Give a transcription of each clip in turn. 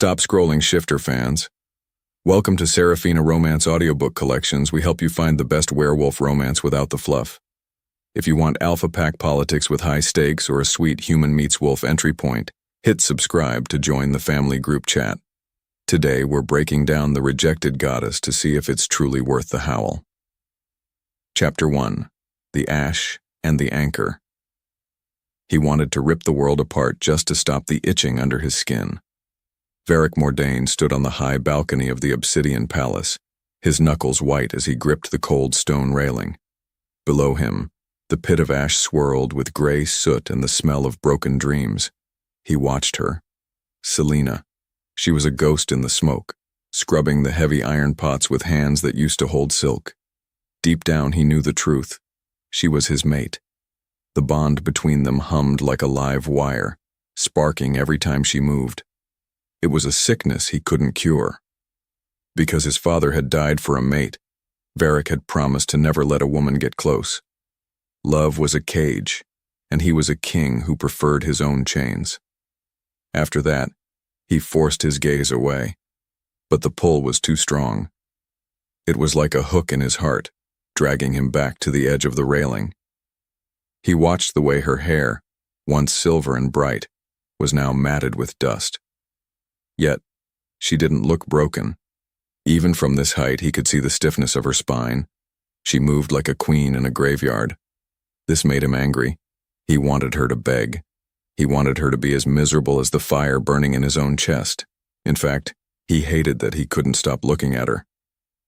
Stop scrolling, Shifter fans. Welcome to Serafina Romance Audiobook Collections. We help you find the best werewolf romance without the fluff. If you want alpha pack politics with high stakes or a sweet human meets wolf entry point, hit subscribe to join the family group chat. Today we're breaking down the rejected goddess to see if it's truly worth the howl. Chapter 1. The Ash and the Anchor. He wanted to rip the world apart just to stop the itching under his skin. Kaelen Mordane stood on the high balcony of the Obsidian Palace, his knuckles white as he gripped the cold stone railing. Below him, the pit of ash swirled with gray soot and the smell of broken dreams. He watched her. Selena. She was a ghost in the smoke, scrubbing the heavy iron pots with hands that used to hold silk. Deep down he knew the truth. She was his mate. The bond between them hummed like a live wire, sparking every time she moved. It was a sickness he couldn't cure. Because his father had died for a mate, Kaelen had promised to never let a woman get close. Love was a cage, and he was a king who preferred his own chains. After that, he forced his gaze away, but the pull was too strong. It was like a hook in his heart, dragging him back to the edge of the railing. He watched the way her hair, once silver and bright, was now matted with dust. Yet, she didn't look broken. Even from this height, he could see the stiffness of her spine. She moved like a queen in a graveyard. This made him angry. He wanted her to beg. He wanted her to be as miserable as the fire burning in his own chest. In fact, he hated that he couldn't stop looking at her.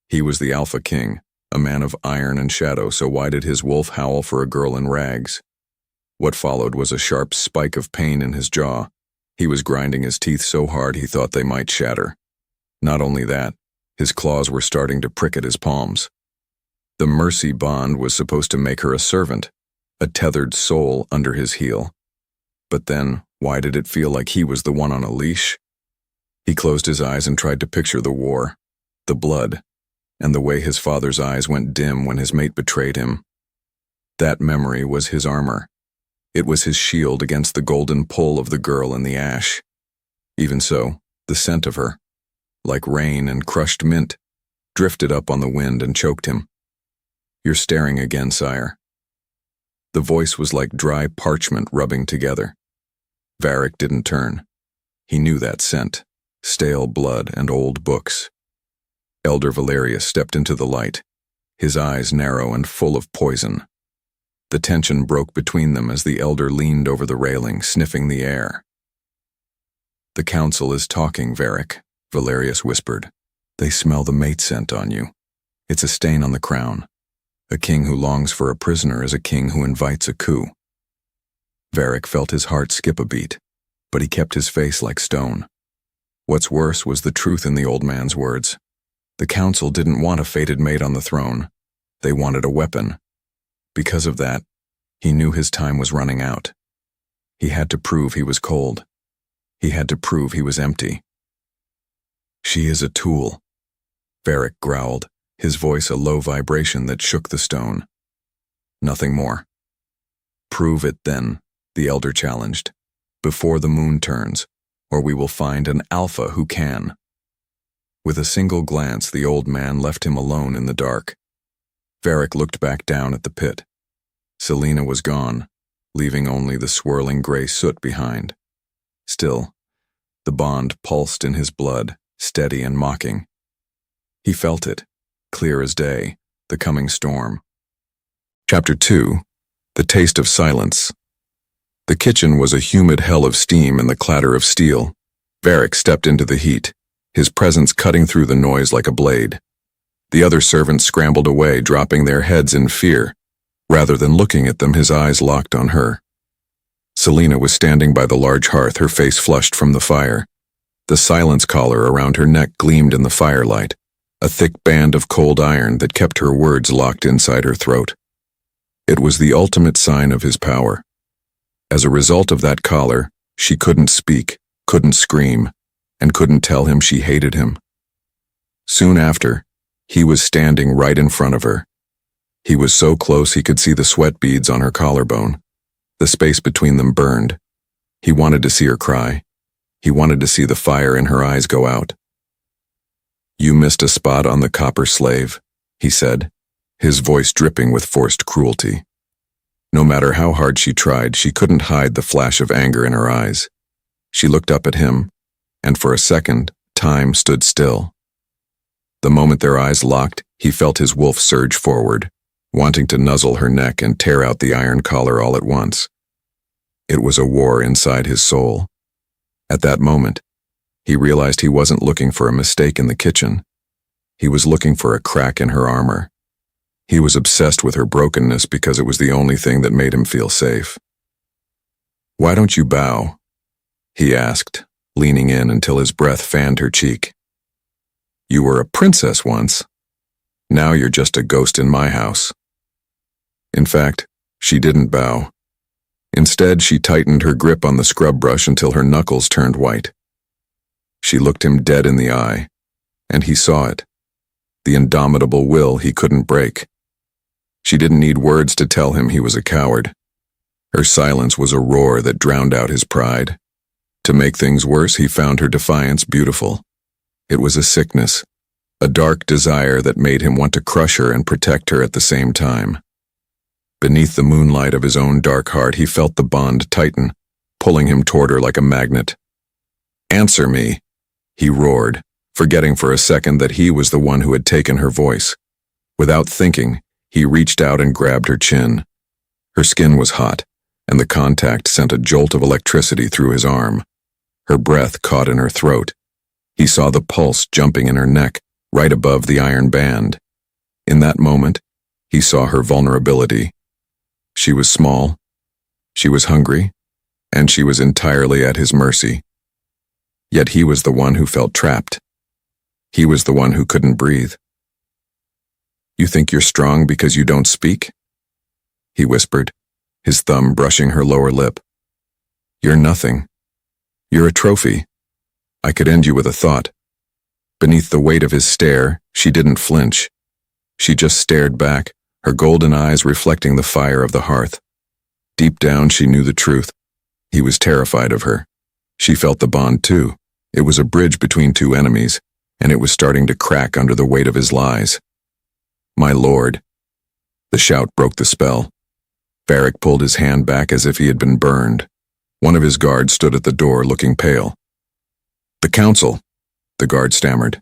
He was the Alpha King, a man of iron and shadow, so why did his wolf howl for a girl in rags? What followed was a sharp spike of pain in his jaw. He was grinding his teeth so hard he thought they might shatter. Not only that, his claws were starting to prick at his palms. The mercy bond was supposed to make her a servant, a tethered soul under his heel. But then, why did it feel like he was the one on a leash? He closed his eyes and tried to picture the war, the blood, and the way his father's eyes went dim when his mate betrayed him. That memory was his armor. It was his shield against the golden pull of the girl in the ash. Even so, the scent of her, like rain and crushed mint, drifted up on the wind and choked him. "You're staring again, sire." The voice was like dry parchment rubbing together. Kaelen didn't turn. He knew that scent, stale blood and old books. Elder Valerius stepped into the light, his eyes narrow and full of poison. The tension broke between them as the elder leaned over the railing, sniffing the air. "The council is talking, Kaelen," Valerius whispered. "They smell the mate scent on you. It's a stain on the crown. A king who longs for a prisoner is a king who invites a coup." Kaelen felt his heart skip a beat, but he kept his face like stone. What's worse was the truth in the old man's words. The council didn't want a fated mate on the throne. They wanted a weapon. Because of that, he knew his time was running out. He had to prove he was cold. He had to prove he was empty. "She is a tool," Kaelen growled, his voice a low vibration that shook the stone. "Nothing more." "Prove it then," the elder challenged, "before the moon turns, or we will find an alpha who can." With a single glance, the old man left him alone in the dark. Kaelen looked back down at the pit. Selena was gone, leaving only the swirling gray soot behind. Still, the bond pulsed in his blood, steady and mocking. He felt it, clear as day, the coming storm. Chapter 2. The Taste of Silence. The kitchen was a humid hell of steam and the clatter of steel. Kaelen stepped into the heat, his presence cutting through the noise like a blade. The other servants scrambled away, dropping their heads in fear. Rather than looking at them, his eyes locked on her. Selena was standing by the large hearth, her face flushed from the fire. The silence collar around her neck gleamed in the firelight, a thick band of cold iron that kept her words locked inside her throat. It was the ultimate sign of his power. As a result of that collar, she couldn't speak, couldn't scream, and couldn't tell him she hated him. Soon after, he was standing right in front of her. He was so close he could see the sweat beads on her collarbone. The space between them burned. He wanted to see her cry. He wanted to see the fire in her eyes go out. "You missed a spot on the copper slave," he said, his voice dripping with forced cruelty. No matter how hard she tried, she couldn't hide the flash of anger in her eyes. She looked up at him, and for a second, time stood still. The moment their eyes locked, he felt his wolf surge forward, wanting to nuzzle her neck and tear out the iron collar all at once. It was a war inside his soul. At that moment, he realized he wasn't looking for a mistake in the kitchen. He was looking for a crack in her armor. He was obsessed with her brokenness because it was the only thing that made him feel safe. "Why don't you bow?" he asked, leaning in until his breath fanned her cheek. "You were a princess once. Now you're just a ghost in my house." In fact, she didn't bow. Instead, she tightened her grip on the scrub brush until her knuckles turned white. She looked him dead in the eye, and he saw it, the indomitable will he couldn't break. She didn't need words to tell him he was a coward. Her silence was a roar that drowned out his pride. To make things worse, he found her defiance beautiful. It was a sickness, a dark desire that made him want to crush her and protect her at the same time. Beneath the moonlight of his own dark heart, he felt the bond tighten, pulling him toward her like a magnet. "Answer me," he roared, forgetting for a second that he was the one who had taken her voice. Without thinking, he reached out and grabbed her chin. Her skin was hot, and the contact sent a jolt of electricity through his arm. Her breath caught in her throat. He saw the pulse jumping in her neck, right above the iron band. In that moment, he saw her vulnerability. She was small, she was hungry, and she was entirely at his mercy. Yet he was the one who felt trapped. He was the one who couldn't breathe. "You think you're strong because you don't speak?" he whispered, his thumb brushing her lower lip. "You're nothing. You're a trophy. I could end you with a thought." Beneath the weight of his stare, she didn't flinch. She just stared back, her golden eyes reflecting the fire of the hearth. Deep down, she knew the truth. He was terrified of her. She felt the bond too. It was a bridge between two enemies, and it was starting to crack under the weight of his lies. "My lord." The shout broke the spell. Varric pulled his hand back as if he had been burned. One of his guards stood at the door, looking pale. "The council," the guard stammered.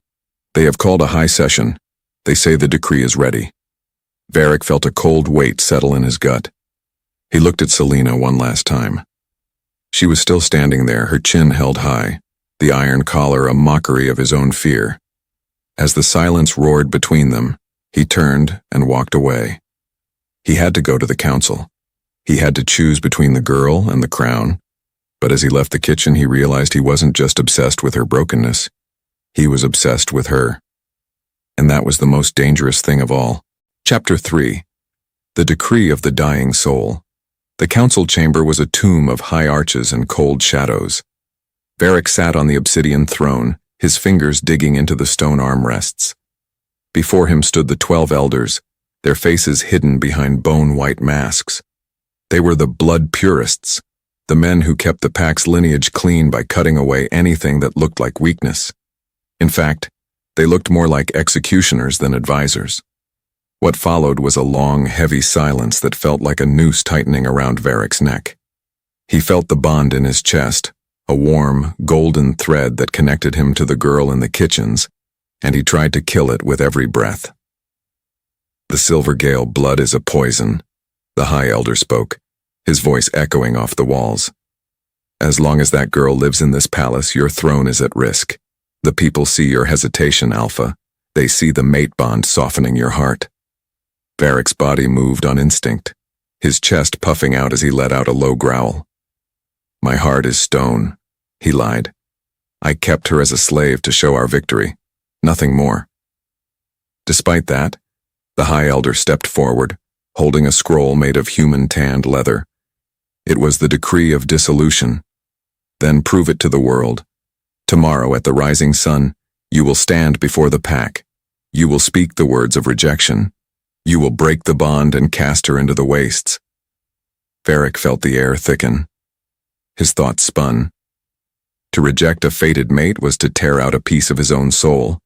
"They have called a high session. They say the decree is ready." Varric felt a cold weight settle in his gut. He looked at Selena one last time. She was still standing there, her chin held high, the iron collar a mockery of his own fear. As the silence roared between them, he turned and walked away. He had to go to the council. He had to choose between the girl and the crown. But as he left the kitchen, he realized he wasn't just obsessed with her brokenness. He was obsessed with her. And that was the most dangerous thing of all. Chapter 3. The Decree of the Dying Soul. The council chamber was a tomb of high arches and cold shadows. Varric sat on the obsidian throne, his fingers digging into the stone armrests. Before him stood the 12 elders, their faces hidden behind bone-white masks. They were the blood purists, the men who kept the pack's lineage clean by cutting away anything that looked like weakness. In fact, they looked more like executioners than advisors. What followed was a long, heavy silence that felt like a noose tightening around Varric's neck. He felt the bond in his chest, a warm, golden thread that connected him to the girl in the kitchens, and he tried to kill it with every breath. "The Silvergale blood is a poison," the High Elder spoke, his voice echoing off the walls. "As long as that girl lives in this palace, your throne is at risk. The people see your hesitation, Alpha. They see the mate bond softening your heart." Varric's body moved on instinct, his chest puffing out as he let out a low growl. "My heart is stone," he lied. "I kept her as a slave to show our victory, nothing more." Despite that, the High Elder stepped forward, holding a scroll made of human tanned leather. It was the decree of dissolution. "Then prove it to the world. Tomorrow at the rising sun, you will stand before the pack. You will speak the words of rejection. You will break the bond and cast her into the wastes." Varric felt the air thicken. His thoughts spun. To reject a fated mate was to tear out a piece of his own soul.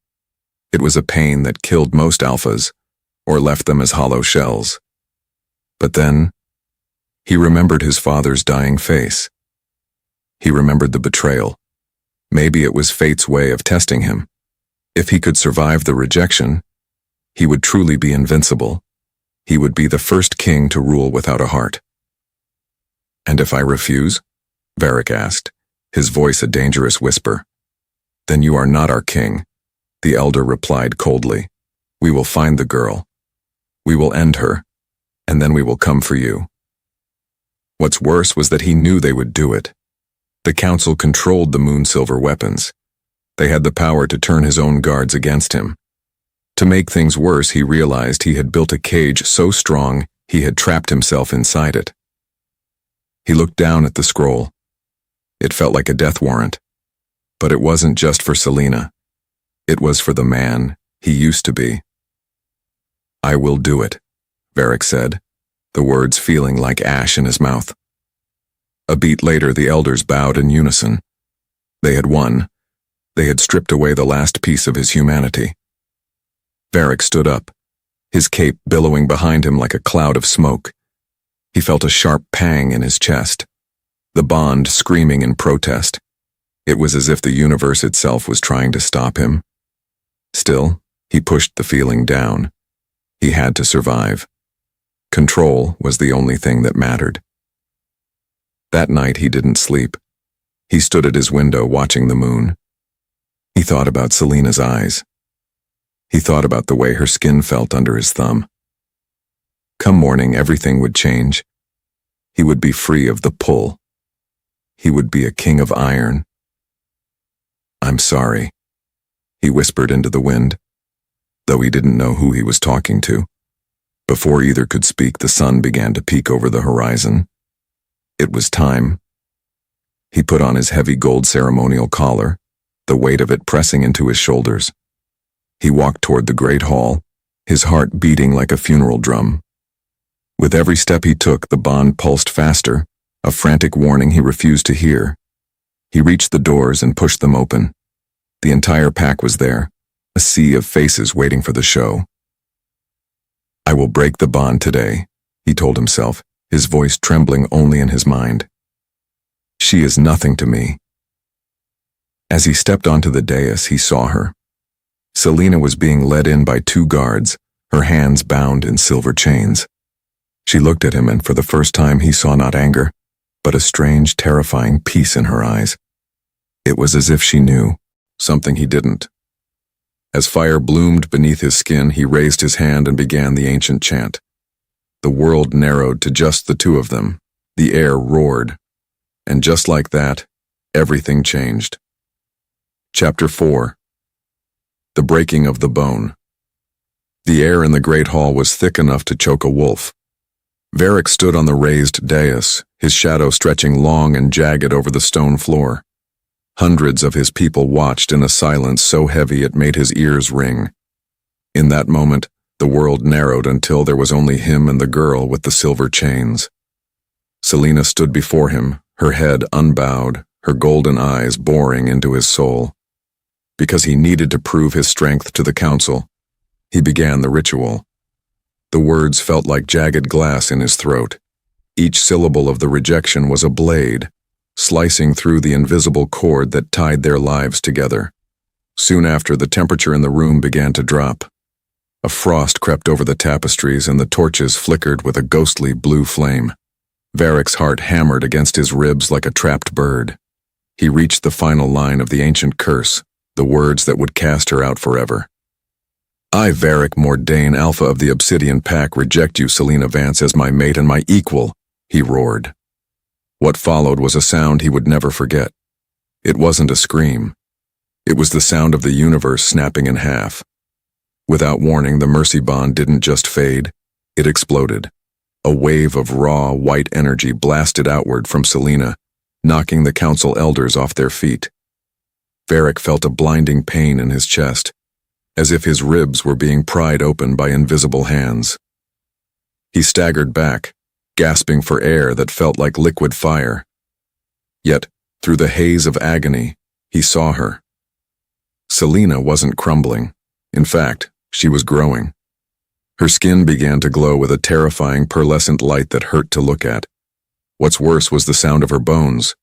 It was a pain that killed most alphas, or left them as hollow shells. But then, he remembered his father's dying face. He remembered the betrayal. Maybe it was fate's way of testing him. If he could survive the rejection, he would truly be invincible. He would be the first king to rule without a heart. "And if I refuse?" Varric asked, his voice a dangerous whisper. "Then you are not our king," the elder replied coldly. "We will find the girl. We will end her, and then we will come for you." What's worse was that he knew they would do it. The council controlled the Moonsilver weapons. They had the power to turn his own guards against him. To make things worse, he realized he had built a cage so strong he had trapped himself inside it. He looked down at the scroll. It felt like a death warrant. But it wasn't just for Selena. It was for the man he used to be. "I will do it," Varric said, the words feeling like ash in his mouth. A beat later, the elders bowed in unison. They had won. They had stripped away the last piece of his humanity. Varric stood up, his cape billowing behind him like a cloud of smoke. He felt a sharp pang in his chest, the bond screaming in protest. It was as if the universe itself was trying to stop him. Still, he pushed the feeling down. He had to survive. Control was the only thing that mattered. That night he didn't sleep. He stood at his window watching the moon. He thought about Selena's eyes. He thought about the way her skin felt under his thumb. Come morning, everything would change. He would be free of the pull. He would be a king of iron. "I'm sorry," he whispered into the wind, though he didn't know who he was talking to. Before either could speak, the sun began to peek over the horizon. It was time. He put on his heavy gold ceremonial collar, the weight of it pressing into his shoulders. He walked toward the great hall, his heart beating like a funeral drum. With every step he took, the bond pulsed faster, a frantic warning he refused to hear. He reached the doors and pushed them open. The entire pack was there, a sea of faces waiting for the show. "I will break the bond today," he told himself, his voice trembling only in his mind. "She is nothing to me." As he stepped onto the dais, he saw her. Selena was being led in by two guards, her hands bound in silver chains. She looked at him, and for the first time he saw not anger, but a strange, terrifying peace in her eyes. It was as if she knew something he didn't. As fire bloomed beneath his skin, he raised his hand and began the ancient chant. The world narrowed to just the two of them. The air roared. And just like that, everything changed. Chapter 4. The Breaking of the Bone. The air in the great hall was thick enough to choke a wolf. Varric stood on the raised dais, his shadow stretching long and jagged over the stone floor. Hundreds of his people watched in a silence so heavy it made his ears ring. In that moment, the world narrowed until there was only him and the girl with the silver chains. Selena stood before him, her head unbowed, her golden eyes boring into his soul. Because he needed to prove his strength to the council, he began the ritual. The words felt like jagged glass in his throat. Each syllable of the rejection was a blade, slicing through the invisible cord that tied their lives together. Soon after, the temperature in the room began to drop. A frost crept over the tapestries and the torches flickered with a ghostly blue flame. Varric's heart hammered against his ribs like a trapped bird. He reached the final line of the ancient curse, the words that would cast her out forever. "I, Kaelen Mordane, Alpha of the Obsidian Pack, reject you, Selena Vance, as my mate and my equal," he roared. What followed was a sound he would never forget. It wasn't a scream. It was the sound of the universe snapping in half. Without warning, the mercy bond didn't just fade, it exploded. A wave of raw, white energy blasted outward from Selena, knocking the council elders off their feet. Varric felt a blinding pain in his chest, as if his ribs were being pried open by invisible hands. He staggered back, gasping for air that felt like liquid fire. Yet, Through the haze of agony, he saw her. Selena wasn't crumbling. In fact, she was growing. Her skin began to glow with a terrifying pearlescent light that hurt to look at. What's worse was the sound of her bones.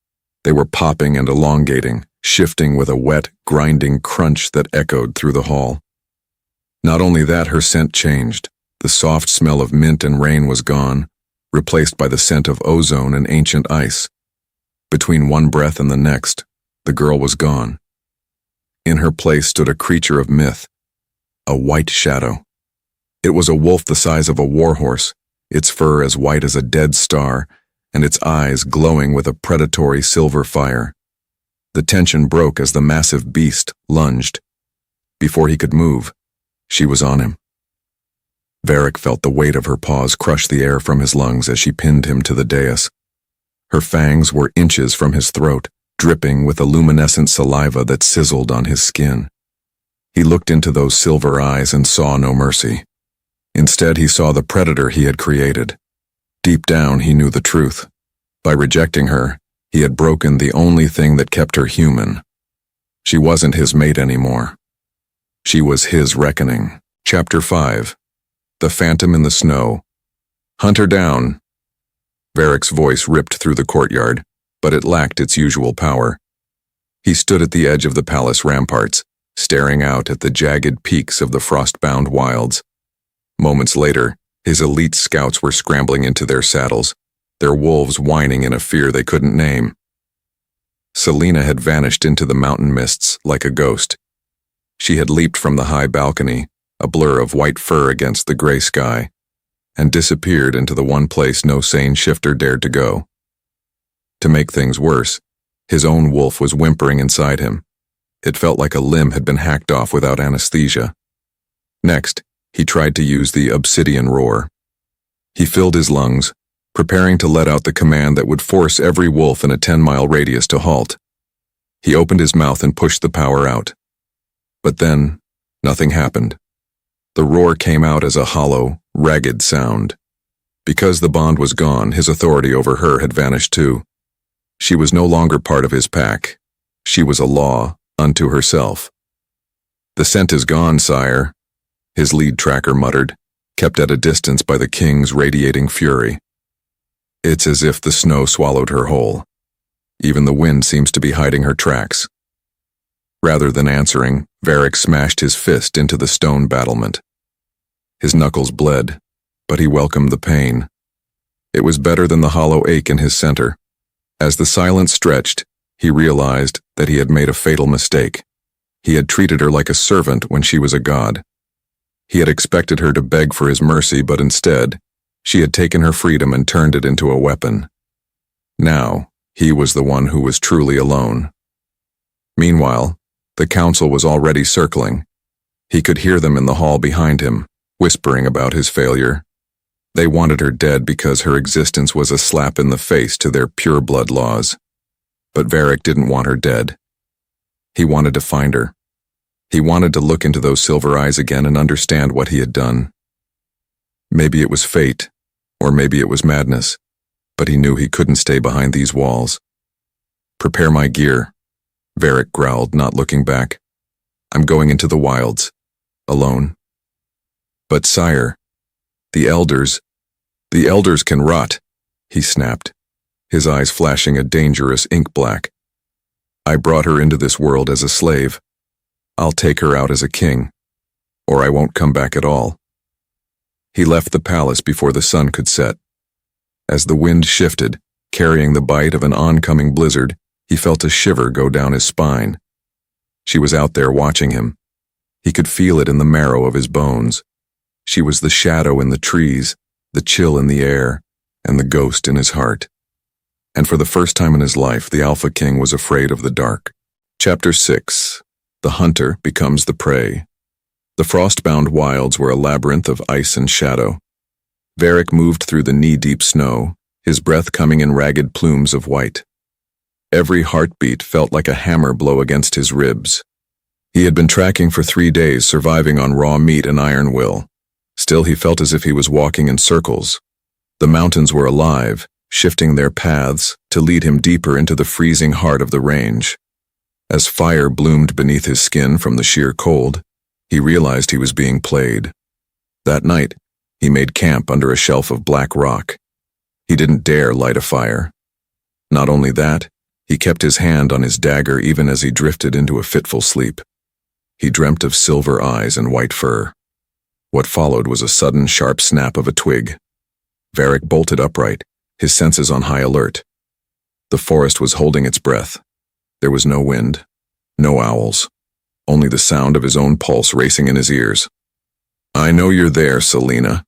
They were popping and elongating, shifting with a wet, grinding crunch that echoed through the hall. Not only that, her scent changed. The soft smell of mint and rain was gone, replaced by the scent of ozone and ancient ice. Between one breath and the next, the girl was gone. In her place stood a creature of myth, a white shadow. It was a wolf the size of a warhorse, its fur as white as a dead star, and its eyes glowing with a predatory silver fire. The tension broke as the massive beast lunged. Before he could move, she was on him. Varric felt the weight of her paws crush the air from his lungs as she pinned him to the dais. Her fangs were inches from his throat, dripping with a luminescent saliva that sizzled on his skin. He looked into those silver eyes and saw no mercy. Instead, he saw the predator he had created. Deep down, he knew the truth. By rejecting her, he had broken the only thing that kept her human. She wasn't his mate anymore. She was his reckoning. Chapter 5. The Phantom in the Snow. Hunt her down. Varric's voice ripped through the courtyard, but it lacked its usual power. He stood at the edge of the palace ramparts, staring out at the jagged peaks of the frost-bound wilds. Moments later, his elite scouts were scrambling into their saddles, their wolves whining in a fear they couldn't name. Selena had vanished into the mountain mists like a ghost. She had leaped from the high balcony, a blur of white fur against the gray sky, and disappeared into the one place no sane shifter dared to go. To make things worse, his own wolf was whimpering inside him. It felt like a limb had been hacked off without anesthesia. Next, he tried to use the obsidian roar. He filled his lungs, preparing to let out the command that would force every wolf in a 10-mile radius to halt. He opened his mouth and pushed the power out. But then, nothing happened. The roar came out as a hollow, ragged sound. Because the bond was gone, his authority over her had vanished too. She was no longer part of his pack. She was a law unto herself. "The scent is gone, sire," his lead tracker muttered, kept at a distance by the king's radiating fury. "It's as if the snow swallowed her whole. Even the wind seems to be hiding her tracks." Rather than answering, Varric smashed his fist into the stone battlement. His knuckles bled, but he welcomed the pain. It was better than the hollow ache in his center. As the silence stretched, he realized that he had made a fatal mistake. He had treated her like a servant when she was a god. He had expected her to beg for his mercy, but instead, she had taken her freedom and turned it into a weapon. Now, he was the one who was truly alone. Meanwhile, the council was already circling. He could hear them in the hall behind him, whispering about his failure. They wanted her dead because her existence was a slap in the face to their pure-blood laws. But Varric didn't want her dead. He wanted to find her. He wanted to look into those silver eyes again and understand what he had done. Maybe it was fate, or maybe it was madness, but he knew he couldn't stay behind these walls. "Prepare my gear," Varric growled, not looking back. "I'm going into the wilds, alone." "But sire, the elders can rot," he snapped, his eyes flashing a dangerous ink black. "I brought her into this world as a slave. I'll take her out as a king, or I won't come back at all." He left the palace before the sun could set. As the wind shifted, carrying the bite of an oncoming blizzard, he felt a shiver go down his spine. She was out there watching him. He could feel it in the marrow of his bones. She was the shadow in the trees, the chill in the air, and the ghost in his heart. And for the first time in his life, the Alpha King was afraid of the dark. Chapter 6. The hunter becomes the prey. The frost-bound wilds were a labyrinth of ice and shadow. Varric moved through the knee-deep snow, his breath coming in ragged plumes of white. Every heartbeat felt like a hammer blow against his ribs. He had been tracking for 3 days, surviving on raw meat and iron will. Still, he felt as if he was walking in circles. The mountains were alive, shifting their paths to lead him deeper into the freezing heart of the range. As fire bloomed beneath his skin from the sheer cold, he realized he was being played. That night, he made camp under a shelf of black rock. He didn't dare light a fire. Not only that, he kept his hand on his dagger even as he drifted into a fitful sleep. He dreamt of silver eyes and white fur. What followed was a sudden, sharp snap of a twig. Varric bolted upright, his senses on high alert. The forest was holding its breath. There was no wind, no owls, only the sound of his own pulse racing in his ears. "I know you're there, Selena,"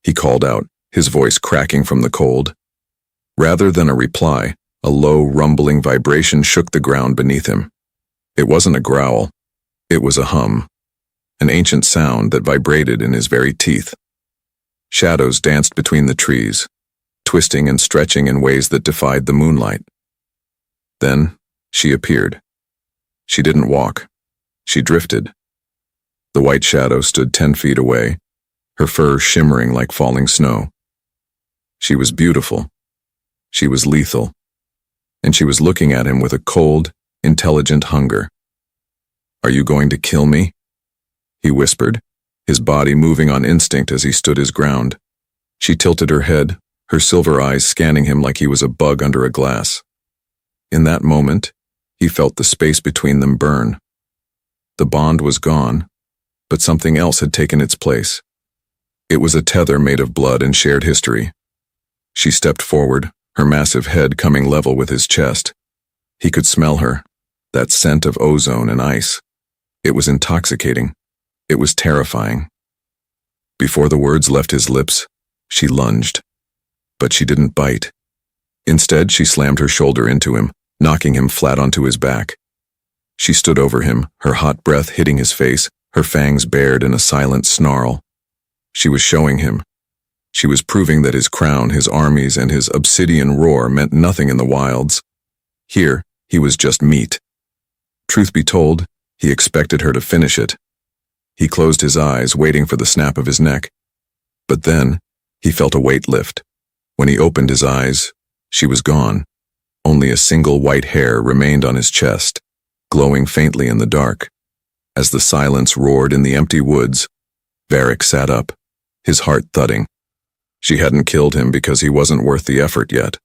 he called out, his voice cracking from the cold. Rather than a reply, a low, rumbling vibration shook the ground beneath him. It wasn't a growl. It was a hum, an ancient sound that vibrated in his very teeth. Shadows danced between the trees, twisting and stretching in ways that defied the moonlight. Then, she appeared. She didn't walk. She drifted. The white shadow stood 10 feet away, her fur shimmering like falling snow. She was beautiful. She was lethal. And she was looking at him with a cold, intelligent hunger. "Are you going to kill me?" he whispered, his body moving on instinct as he stood his ground. She tilted her head, her silver eyes scanning him like he was a bug under a glass. In that moment, he felt the space between them burn. The bond was gone, but something else had taken its place. It was a tether made of blood and shared history. She stepped forward, her massive head coming level with his chest. He could smell her, that scent of ozone and ice. It was intoxicating. It was terrifying. Before the words left his lips, she lunged. But she didn't bite. Instead, she slammed her shoulder into him, knocking him flat onto his back. She stood over him, her hot breath hitting his face, her fangs bared in a silent snarl. She was showing him. She was proving that his crown, his armies, and his obsidian roar meant nothing in the wilds. Here, he was just meat. Truth be told, he expected her to finish it. He closed his eyes, waiting for the snap of his neck. But then, he felt a weight lift. When he opened his eyes, she was gone. Only a single white hair remained on his chest, glowing faintly in the dark. As the silence roared in the empty woods, Varric sat up, his heart thudding. She hadn't killed him because he wasn't worth the effort yet.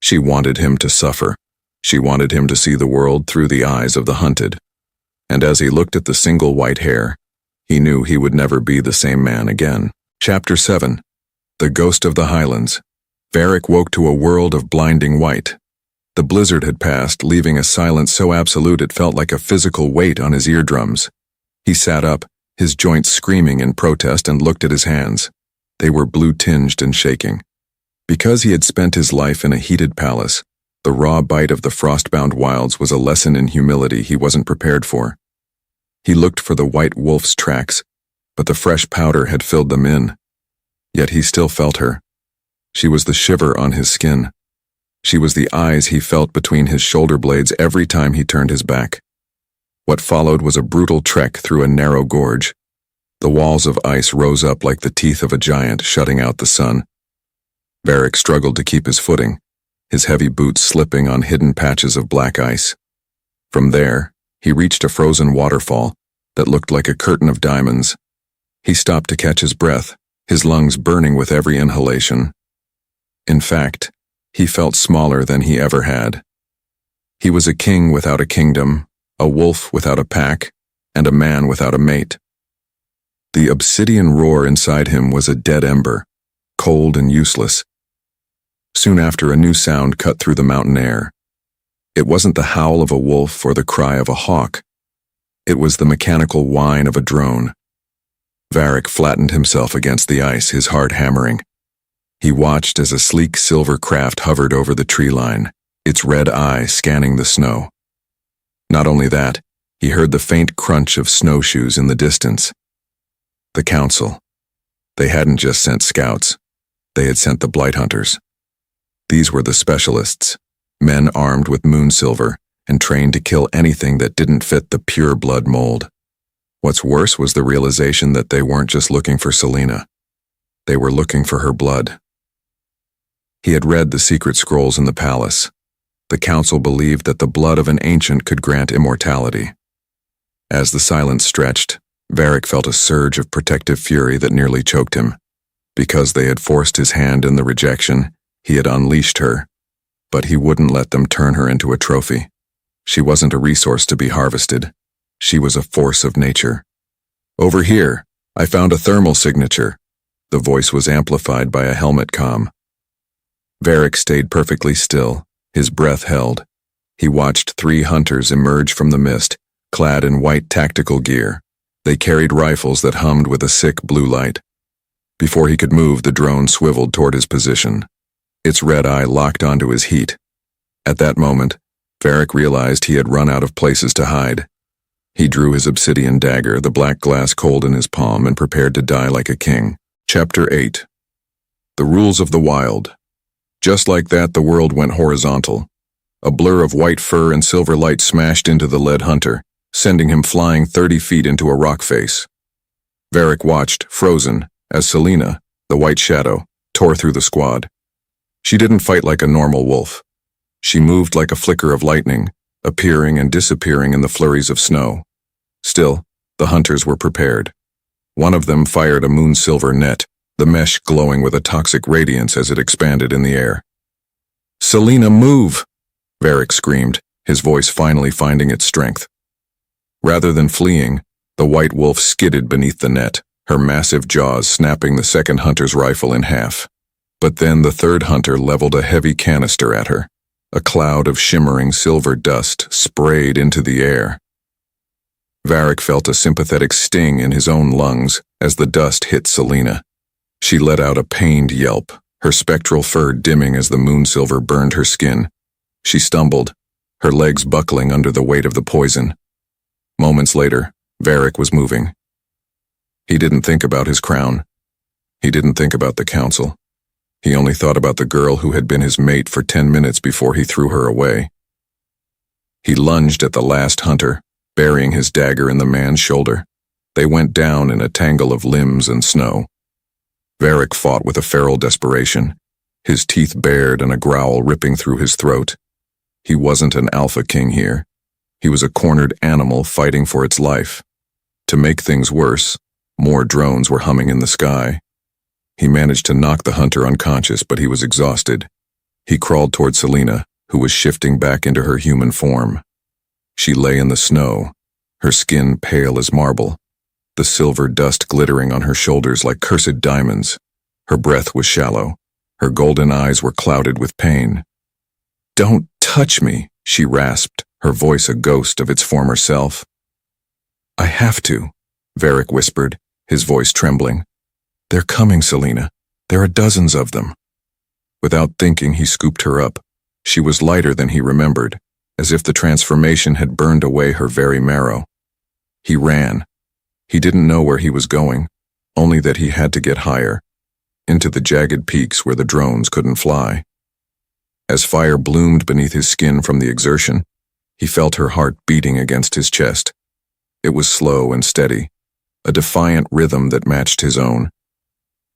She wanted him to suffer. She wanted him to see the world through the eyes of the hunted. And as he looked at the single white hair, he knew he would never be the same man again. Chapter 7. The Ghost of the Highlands. Varric woke to a world of blinding white. The blizzard had passed, leaving a silence so absolute it felt like a physical weight on his eardrums. He sat up, his joints screaming in protest, and looked at his hands. They were blue-tinged and shaking. Because he had spent his life in a heated palace, the raw bite of the frost-bound wilds was a lesson in humility he wasn't prepared for. He looked for the white wolf's tracks, but the fresh powder had filled them in. Yet he still felt her. She was the shiver on his skin. She was the eyes he felt between his shoulder blades every time he turned his back. What followed was a brutal trek through a narrow gorge. The walls of ice rose up like the teeth of a giant, shutting out the sun. Varric struggled to keep his footing, his heavy boots slipping on hidden patches of black ice. From there, he reached a frozen waterfall that looked like a curtain of diamonds. He stopped to catch his breath, his lungs burning with every inhalation. In fact, he felt smaller than he ever had. He was a king without a kingdom, a wolf without a pack, and a man without a mate. The obsidian roar inside him was a dead ember, cold and useless. Soon after, a new sound cut through the mountain air. It wasn't the howl of a wolf or the cry of a hawk. It was the mechanical whine of a drone. Varric flattened himself against the ice, his heart hammering. He watched as a sleek silver craft hovered over the tree line, its red eye scanning the snow. Not only that, he heard the faint crunch of snowshoes in the distance. The council. They hadn't just sent scouts. They had sent the blight hunters. These were the specialists, men armed with moon silver and trained to kill anything that didn't fit the pure blood mold. What's worse was the realization that they weren't just looking for Selena. They were looking for her blood. He had read the secret scrolls in the palace. The council believed that the blood of an ancient could grant immortality. As the silence stretched, Varric felt a surge of protective fury that nearly choked him. Because they had forced his hand in the rejection, he had unleashed her. But he wouldn't let them turn her into a trophy. She wasn't a resource to be harvested. She was a force of nature. "Over here, I found a thermal signature." The voice was amplified by a helmet comm. Varric stayed perfectly still, his breath held. He watched 3 hunters emerge from the mist, clad in white tactical gear. They carried rifles that hummed with a sick blue light. Before he could move, the drone swiveled toward his position. Its red eye locked onto his heat. At that moment, Varric realized he had run out of places to hide. He drew his obsidian dagger, the black glass cold in his palm, and prepared to die like a king. Chapter 8. The Rules of the Wild. Just like that, the world went horizontal. A blur of white fur and silver light smashed into the lead hunter, sending him flying 30 feet into a rock face. Varric watched, frozen, as Selena, the white shadow, tore through the squad. She didn't fight like a normal wolf. She moved like a flicker of lightning, appearing and disappearing in the flurries of snow. Still, the hunters were prepared. One of them fired a moon-silver net, the mesh glowing with a toxic radiance as it expanded in the air. "Selena, move!" Varric screamed, his voice finally finding its strength. Rather than fleeing, the white wolf skidded beneath the net, her massive jaws snapping the second hunter's rifle in half. But then the third hunter leveled a heavy canister at her. A cloud of shimmering silver dust sprayed into the air. Varric felt a sympathetic sting in his own lungs as the dust hit Selena. She let out a pained yelp, her spectral fur dimming as the moon-silver burned her skin. She stumbled, her legs buckling under the weight of the poison. Moments later, Varric was moving. He didn't think about his crown. He didn't think about the council. He only thought about the girl who had been his mate for 10 minutes before he threw her away. He lunged at the last hunter, burying his dagger in the man's shoulder. They went down in a tangle of limbs and snow. Varric fought with a feral desperation, his teeth bared and a growl ripping through his throat. He wasn't an alpha king here. He was a cornered animal fighting for its life. To make things worse, more drones were humming in the sky. He managed to knock the hunter unconscious, but he was exhausted. He crawled toward Selena, who was shifting back into her human form. She lay in the snow, her skin pale as marble, the silver dust glittering on her shoulders like cursed diamonds. Her breath was shallow. Her golden eyes were clouded with pain. "Don't touch me," she rasped, her voice a ghost of its former self. "I have to," Varric whispered, his voice trembling. "They're coming, Selena. There are dozens of them." Without thinking, he scooped her up. She was lighter than he remembered, as if the transformation had burned away her very marrow. He ran. He didn't know where he was going, only that he had to get higher, into the jagged peaks where the drones couldn't fly. As fire bloomed beneath his skin from the exertion, he felt her heart beating against his chest. It was slow and steady, a defiant rhythm that matched his own.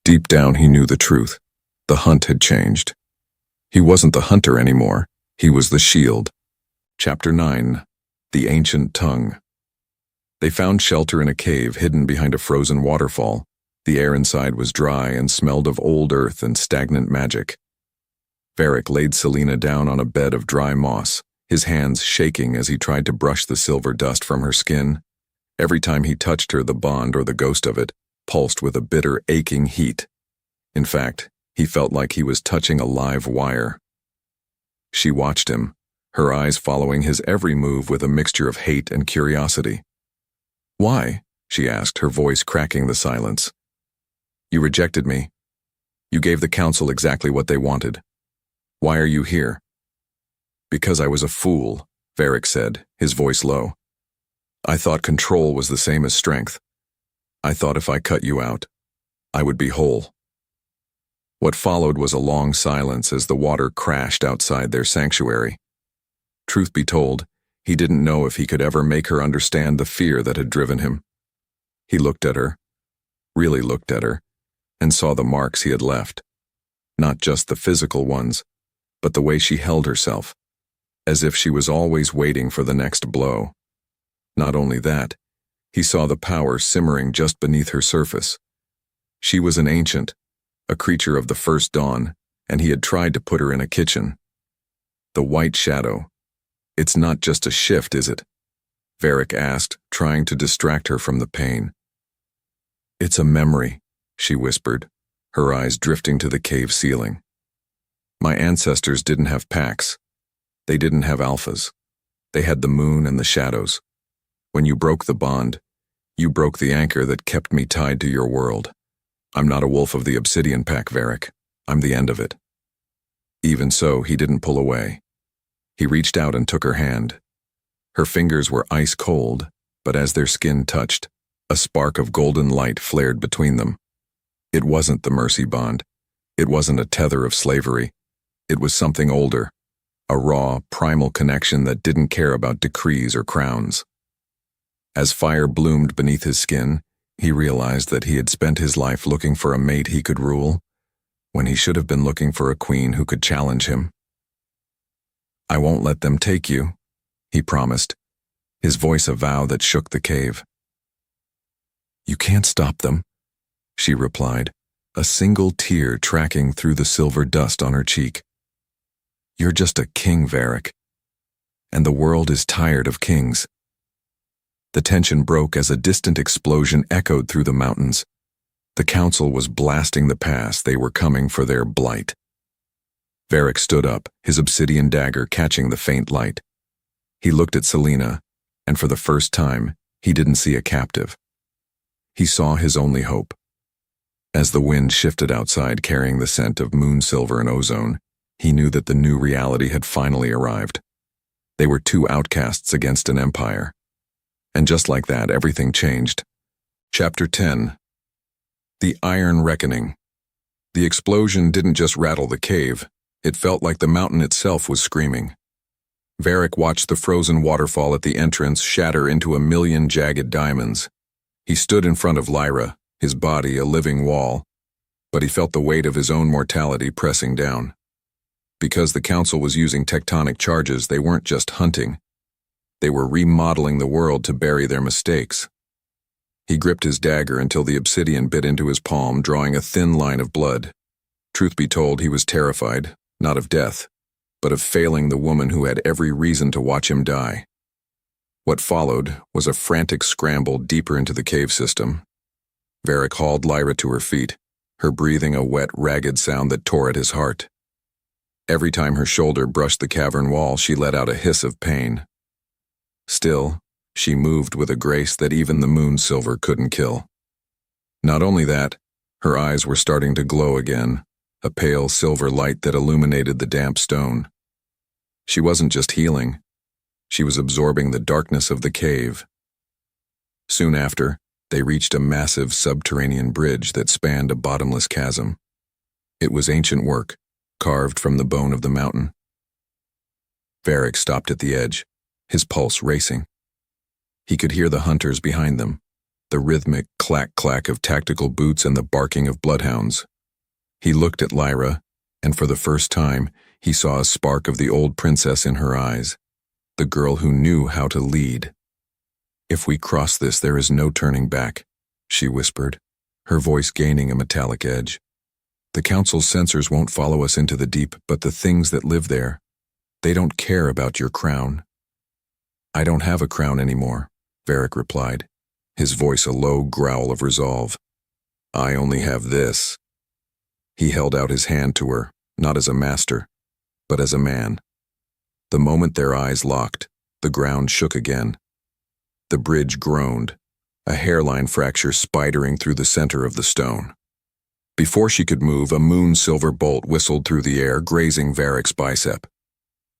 Deep down he knew the truth. The hunt had changed. He wasn't the hunter anymore. He was the shield. Chapter 9. The Ancient Tongue. They found shelter in a cave hidden behind a frozen waterfall. The air inside was dry and smelled of old earth and stagnant magic. Varric laid Selena down on a bed of dry moss, his hands shaking as he tried to brush the silver dust from her skin. Every time he touched her, the bond or the ghost of it pulsed with a bitter, aching heat. In fact, he felt like he was touching a live wire. She watched him, her eyes following his every move with a mixture of hate and curiosity. "Why?" she asked, her voice cracking the silence. "You rejected me. You gave the council exactly what they wanted. Why are you here?" "Because I was a fool," Varric said, his voice low. "I thought control was the same as strength. I thought if I cut you out, I would be whole." What followed was a long silence as the water crashed outside their sanctuary. Truth be told, he didn't know if he could ever make her understand the fear that had driven him. He looked at her, really looked at her, and saw the marks he had left. Not just the physical ones, but the way she held herself, as if she was always waiting for the next blow. Not only that, he saw the power simmering just beneath her surface. She was an ancient, a creature of the first dawn, and he had tried to put her in a kitchen. The white shadow. It's not just a shift, is it? Varric asked, trying to distract her from the pain. It's a memory, she whispered, her eyes drifting to the cave ceiling. My ancestors didn't have packs. They didn't have alphas. They had the moon and the shadows. When you broke the bond, you broke the anchor that kept me tied to your world. I'm not a wolf of the Obsidian Pack, Varric. I'm the end of it. Even so, he didn't pull away. He reached out and took her hand. Her fingers were ice cold, but as their skin touched, a spark of golden light flared between them. It wasn't the mercy bond. It wasn't a tether of slavery. It was something older, a raw, primal connection that didn't care about decrees or crowns. As fire bloomed beneath his skin, he realized that he had spent his life looking for a mate he could rule, when he should have been looking for a queen who could challenge him. I won't let them take you, he promised, his voice a vow that shook the cave. You can't stop them, she replied, a single tear tracking through the silver dust on her cheek. You're just a king, Varric, and the world is tired of kings. The tension broke as a distant explosion echoed through the mountains. The council was blasting the pass. They were coming for their blight. Varric stood up, his obsidian dagger catching the faint light. He looked at Selena, and for the first time, he didn't see a captive. He saw his only hope. As the wind shifted outside carrying the scent of moon silver and ozone, he knew that the new reality had finally arrived. They were two outcasts against an empire. And just like that, everything changed. Chapter 10. The Iron Reckoning. The explosion didn't just rattle the cave, it felt like the mountain itself was screaming. Varric watched the frozen waterfall at the entrance shatter into a million jagged diamonds. He stood in front of Lyra, his body a living wall, but he felt the weight of his own mortality pressing down. Because the council was using tectonic charges, they weren't just hunting. They were remodeling the world to bury their mistakes. He gripped his dagger until the obsidian bit into his palm, drawing a thin line of blood. Truth be told, he was terrified, not of death, but of failing the woman who had every reason to watch him die. What followed was a frantic scramble deeper into the cave system. Varric hauled Lyra to her feet, her breathing a wet, ragged sound that tore at his heart. Every time her shoulder brushed the cavern wall, she let out a hiss of pain. Still, she moved with a grace that even the moon silver couldn't kill. Not only that, her eyes were starting to glow again, a pale silver light that illuminated the damp stone. She wasn't just healing. She was absorbing the darkness of the cave. Soon after, they reached a massive subterranean bridge that spanned a bottomless chasm. It was ancient work, carved from the bone of the mountain. Varric stopped at the edge, his pulse racing. He could hear the hunters behind them, the rhythmic clack-clack of tactical boots and the barking of bloodhounds. He looked at Lyra, and for the first time, he saw a spark of the old princess in her eyes, the girl who knew how to lead. If we cross this, there is no turning back, she whispered, her voice gaining a metallic edge. The council's censors won't follow us into the deep, but the things that live there, they don't care about your crown. I don't have a crown anymore, Varric replied, his voice a low growl of resolve. I only have this. He held out his hand to her, not as a master, but as a man. The moment their eyes locked, the ground shook again. The bridge groaned, a hairline fracture spidering through the center of the stone. Before she could move, a moon-silver bolt whistled through the air, grazing Varric's bicep.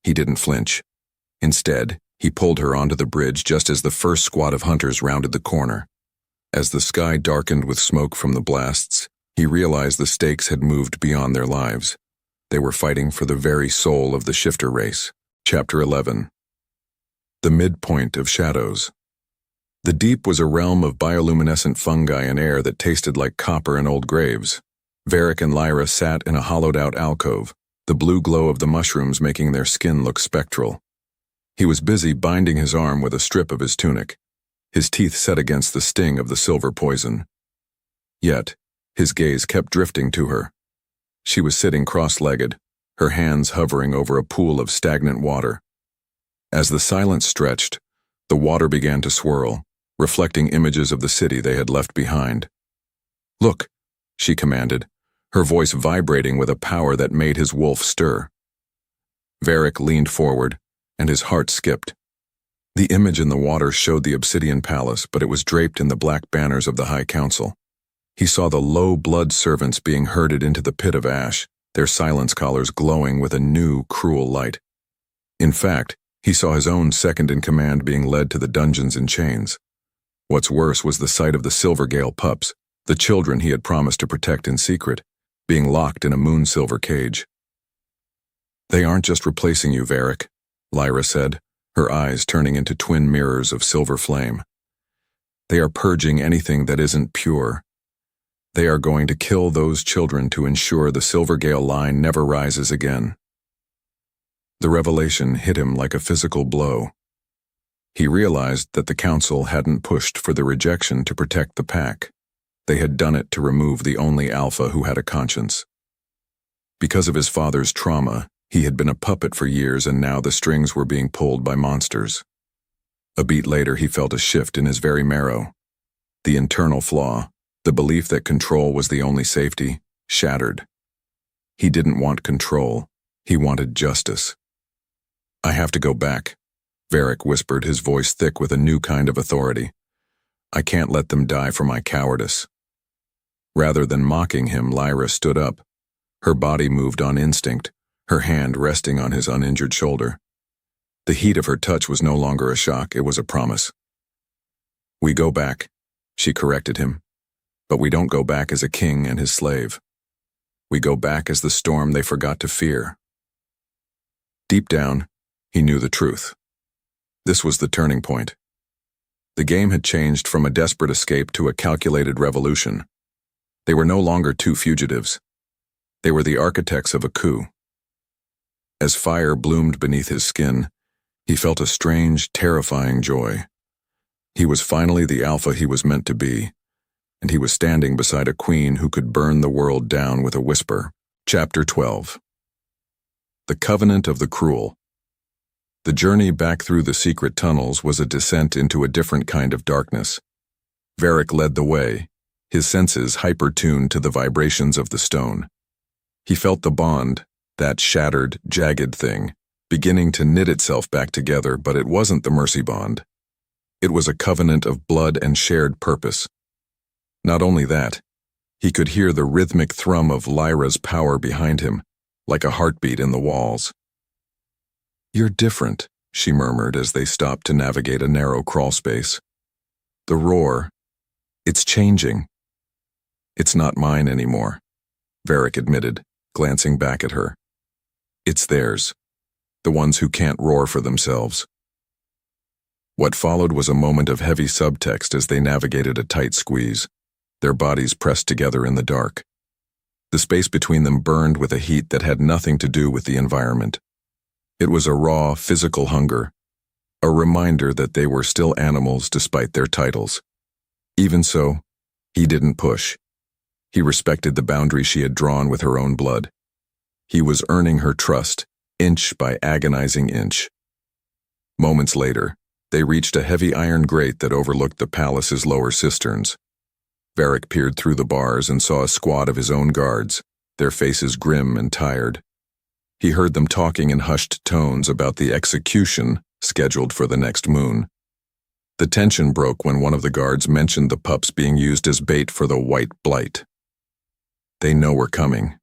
He didn't flinch. Instead, he pulled her onto the bridge just as the first squad of hunters rounded the corner. As the sky darkened with smoke from the blasts, he realized the stakes had moved beyond their lives. They were fighting for the very soul of the shifter race. Chapter 11. The Midpoint of Shadows. The deep was a realm of bioluminescent fungi and air that tasted like copper and old graves. Varric and Lyra sat in a hollowed-out alcove, the blue glow of the mushrooms making their skin look spectral. He was busy binding his arm with a strip of his tunic, his teeth set against the sting of the silver poison. Yet, his gaze kept drifting to her. She was sitting cross-legged, her hands hovering over a pool of stagnant water. As the silence stretched, the water began to swirl, reflecting images of the city they had left behind. "Look," she commanded, her voice vibrating with a power that made his wolf stir. Varric leaned forward, and his heart skipped. The image in the water showed the Obsidian Palace, but it was draped in the black banners of the High Council. He saw the low-blood servants being herded into the pit of ash, their silence collars glowing with a new, cruel light. In fact, he saw his own second-in-command being led to the dungeons in chains. What's worse was the sight of the Silvergale pups, the children he had promised to protect in secret, being locked in a moon-silver cage. "They aren't just replacing you, Varric," Lyra said, her eyes turning into twin mirrors of silver flame. "They are purging anything that isn't pure. They are going to kill those children to ensure the Silvergale line never rises again." The revelation hit him like a physical blow. He realized that the council hadn't pushed for the rejection to protect the pack. They had done it to remove the only alpha who had a conscience. Because of his father's trauma, he had been a puppet for years, and now the strings were being pulled by monsters. A beat later, he felt a shift in his very marrow. The internal flaw, the belief that control was the only safety, shattered. He didn't want control. He wanted justice. "I have to go back," Varric whispered, his voice thick with a new kind of authority. "I can't let them die for my cowardice." Rather than mocking him, Lyra stood up. Her body moved on instinct, her hand resting on his uninjured shoulder. The heat of her touch was no longer a shock, it was a promise. "We go back," she corrected him. "But we don't go back as a king and his slave. We go back as the storm they forgot to fear." Deep down, he knew the truth. This was the turning point. The game had changed from a desperate escape to a calculated revolution. They were no longer two fugitives. They were the architects of a coup. As fire bloomed beneath his skin, he felt a strange, terrifying joy. He was finally the alpha he was meant to be, and he was standing beside a queen who could burn the world down with a whisper. Chapter 12. The Covenant of the Cruel. The journey back through the secret tunnels was a descent into a different kind of darkness. Varric led the way, his senses hyper-tuned to the vibrations of the stone. He felt the bond, that shattered, jagged thing, beginning to knit itself back together, but it wasn't the mercy bond. It was a covenant of blood and shared purpose. Not only that, he could hear the rhythmic thrum of Lyra's power behind him, like a heartbeat in the walls. "You're different," she murmured as they stopped to navigate a narrow crawl space. "The roar, it's changing." "It's not mine anymore," Varric admitted, glancing back at her. "It's theirs, the ones who can't roar for themselves." What followed was a moment of heavy subtext as they navigated a tight squeeze, their bodies pressed together in the dark. The space between them burned with a heat that had nothing to do with the environment. It was a raw, physical hunger, a reminder that they were still animals despite their titles. Even so, he didn't push. He respected the boundary she had drawn with her own blood. He was earning her trust, inch by agonizing inch. Moments later, they reached a heavy iron grate that overlooked the palace's lower cisterns. Varric peered through the bars and saw a squad of his own guards, their faces grim and tired. He heard them talking in hushed tones about the execution scheduled for the next moon. The tension broke when one of the guards mentioned the pups being used as bait for the White Blight. "They know we're coming,"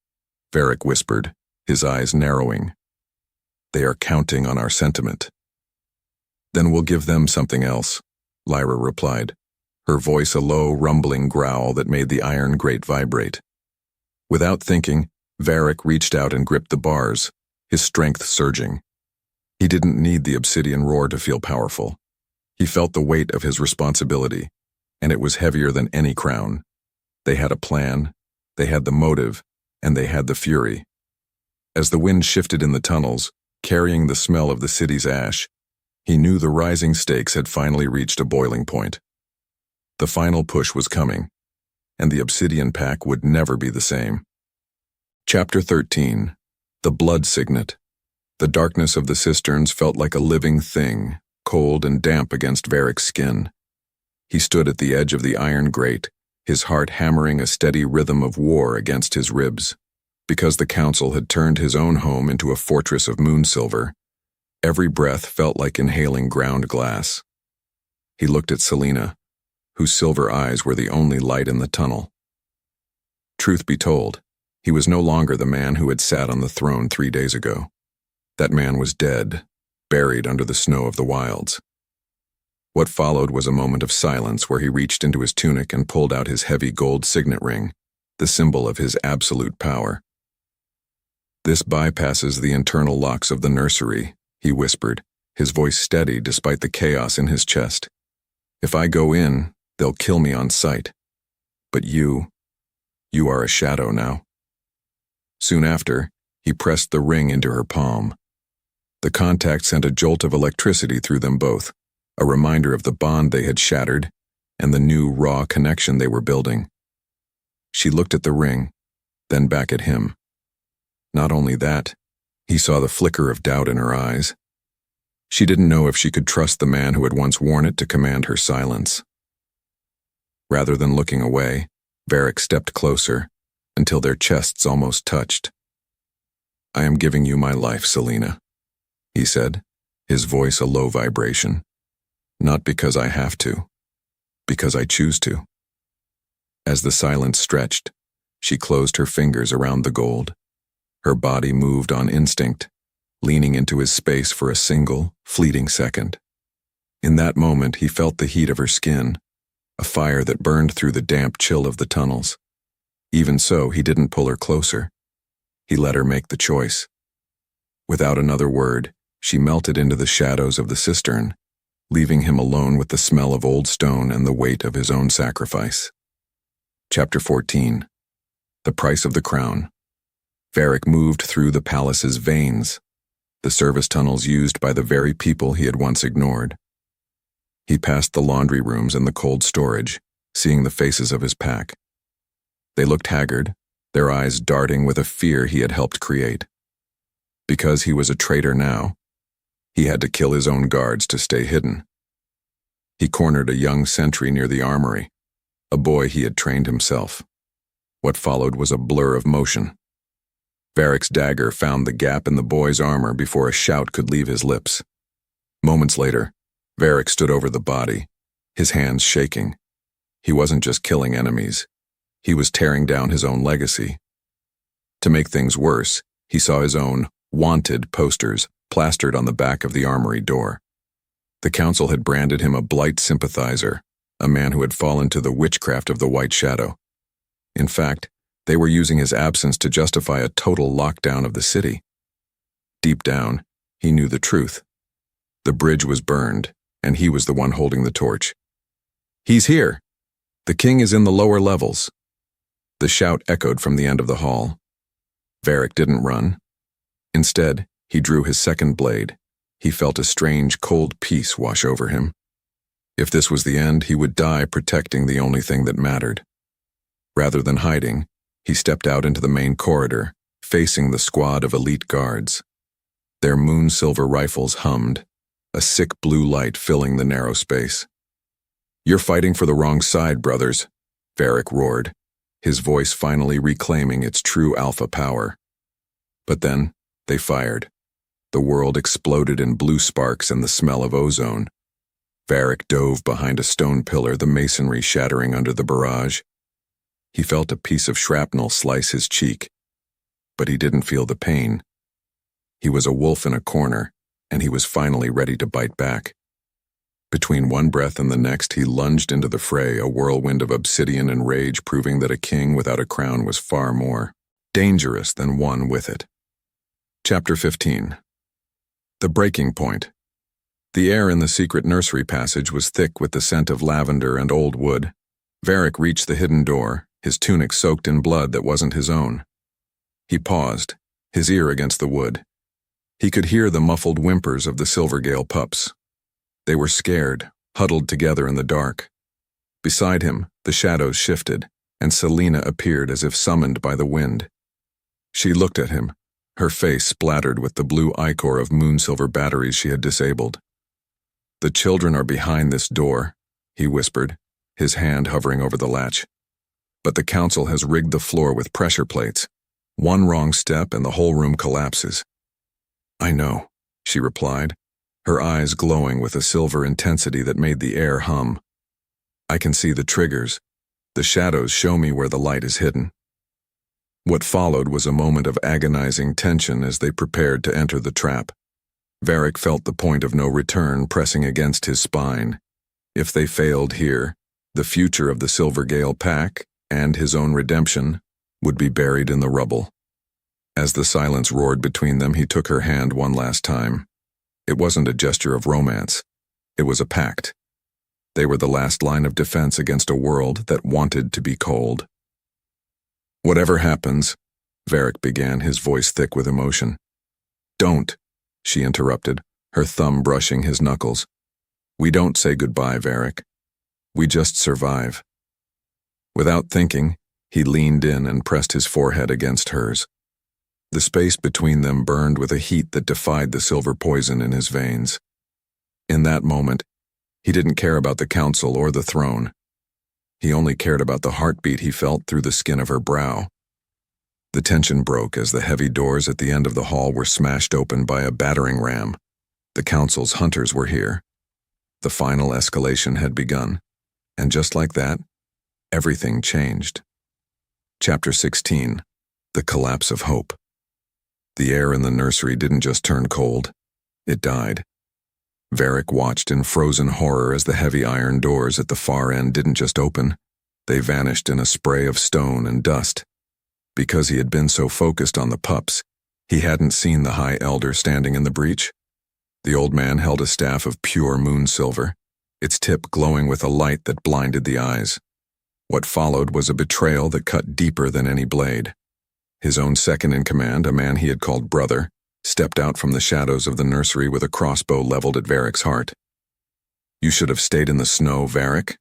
Varric whispered, his eyes narrowing. "They are counting on our sentiment." "Then we'll give them something else," Lyra replied, her voice a low, rumbling growl that made the iron grate vibrate. Without thinking, Varric reached out and gripped the bars, his strength surging. He didn't need the obsidian roar to feel powerful. He felt the weight of his responsibility, and it was heavier than any crown. They had a plan, They had the motive, and they had the fury. As the wind shifted in the tunnels, carrying the smell of the city's ash, he knew the rising stakes had finally reached a boiling point. The final push was coming, and the Obsidian Pack would never be the same. Chapter 13. The Blood Signet. The darkness of the cisterns felt like a living thing, cold and damp against Varric's skin. He stood at the edge of the iron grate, his heart hammering a steady rhythm of war against his ribs. Because the council had turned his own home into a fortress of moonsilver, every breath felt like inhaling ground glass. He looked at Selena, whose silver eyes were the only light in the tunnel. Truth be told, he was no longer the man who had sat on the throne 3 days ago. That man was dead, buried under the snow of the wilds. What followed was a moment of silence where he reached into his tunic and pulled out his heavy gold signet ring, the symbol of his absolute power. "This bypasses the internal locks of the nursery," he whispered, his voice steady despite the chaos in his chest. "If I go in, they'll kill me on sight. But you are a shadow now." Soon after, he pressed the ring into her palm. The contact sent a jolt of electricity through them both, a reminder of the bond they had shattered and the new, raw connection they were building. She looked at the ring, then back at him. Not only that, he saw the flicker of doubt in her eyes. She didn't know if she could trust the man who had once worn it to command her silence. Rather than looking away, Varric stepped closer, until their chests almost touched. "I am giving you my life, Selena," he said, his voice a low vibration. "Not because I have to, because I choose to." As the silence stretched, she closed her fingers around the gold. Her body moved on instinct, leaning into his space for a single, fleeting second. In that moment, he felt the heat of her skin, a fire that burned through the damp chill of the tunnels. Even so, he didn't pull her closer. He let her make the choice. Without another word, she melted into the shadows of the cistern, leaving him alone with the smell of old stone and the weight of his own sacrifice. Chapter 14. The Price of the Crown. Varric moved through the palace's veins, the service tunnels used by the very people he had once ignored. He passed the laundry rooms and the cold storage, seeing the faces of his pack. They looked haggard, their eyes darting with a fear he had helped create. Because he was a traitor now, he had to kill his own guards to stay hidden. He cornered a young sentry near the armory, a boy he had trained himself. What followed was a blur of motion. Varric's dagger found the gap in the boy's armor before a shout could leave his lips. Moments later, Varric stood over the body, his hands shaking. He wasn't just killing enemies. He was tearing down his own legacy. To make things worse, he saw his own "wanted" posters plastered on the back of the armory door. The council had branded him a blight sympathizer, a man who had fallen to the witchcraft of the White Shadow. In fact, they were using his absence to justify a total lockdown of the city. Deep down, he knew the truth. The bridge was burned, and he was the one holding the torch. "He's here! The king is in the lower levels!" The shout echoed from the end of the hall. Varric didn't run. Instead, he drew his second blade. He felt a strange, cold peace wash over him. If this was the end, he would die protecting the only thing that mattered. Rather than hiding, he stepped out into the main corridor, facing the squad of elite guards. Their moon-silver rifles hummed, a sick blue light filling the narrow space. "You're fighting for the wrong side, brothers," Varric roared, his voice finally reclaiming its true alpha power. But then, they fired. The world exploded in blue sparks and the smell of ozone. Varric dove behind a stone pillar, the masonry shattering under the barrage. He felt a piece of shrapnel slice his cheek, but he didn't feel the pain. He was a wolf in a corner, and he was finally ready to bite back. Between one breath and the next, he lunged into the fray, a whirlwind of obsidian and rage, proving that a king without a crown was far more dangerous than one with it. Chapter 15. The Breaking Point. The air in the secret nursery passage was thick with the scent of lavender and old wood. Varric reached the hidden door, his tunic soaked in blood that wasn't his own. He paused, his ear against the wood. He could hear the muffled whimpers of the Silvergale pups. They were scared, huddled together in the dark. Beside him, the shadows shifted, and Selena appeared as if summoned by the wind. She looked at him, her face splattered with the blue ichor of moonsilver batteries she had disabled. "The children are behind this door," he whispered, his hand hovering over the latch. "But the council has rigged the floor with pressure plates. One wrong step and the whole room collapses." "I know," she replied, her eyes glowing with a silver intensity that made the air hum. "I can see the triggers. The shadows show me where the light is hidden." What followed was a moment of agonizing tension as they prepared to enter the trap. Varric felt the point of no return pressing against his spine. If they failed here, the future of the Silvergale Pack, and his own redemption, would be buried in the rubble. As the silence roared between them, he took her hand one last time. It wasn't a gesture of romance. It was a pact. They were the last line of defense against a world that wanted to be cold. "Whatever happens," Varric began, his voice thick with emotion. "Don't," she interrupted, her thumb brushing his knuckles. "We don't say goodbye, Varric. We just survive." Without thinking, he leaned in and pressed his forehead against hers. The space between them burned with a heat that defied the silver poison in his veins. In that moment, he didn't care about the council or the throne. He only cared about the heartbeat he felt through the skin of her brow. The tension broke as the heavy doors at the end of the hall were smashed open by a battering ram. The council's hunters were here. The final escalation had begun, and just like that, everything changed. Chapter 16. The Collapse of Hope. The air in the nursery didn't just turn cold, it died. Varric watched in frozen horror as the heavy iron doors at the far end didn't just open, they vanished in a spray of stone and dust. Because he had been so focused on the pups, he hadn't seen the High Elder standing in the breach. The old man held a staff of pure moonsilver, its tip glowing with a light that blinded the eyes. What followed was a betrayal that cut deeper than any blade. His own second-in-command, a man he had called brother, stepped out from the shadows of the nursery with a crossbow leveled at Varric's heart. "You should have stayed in the snow, Varric,"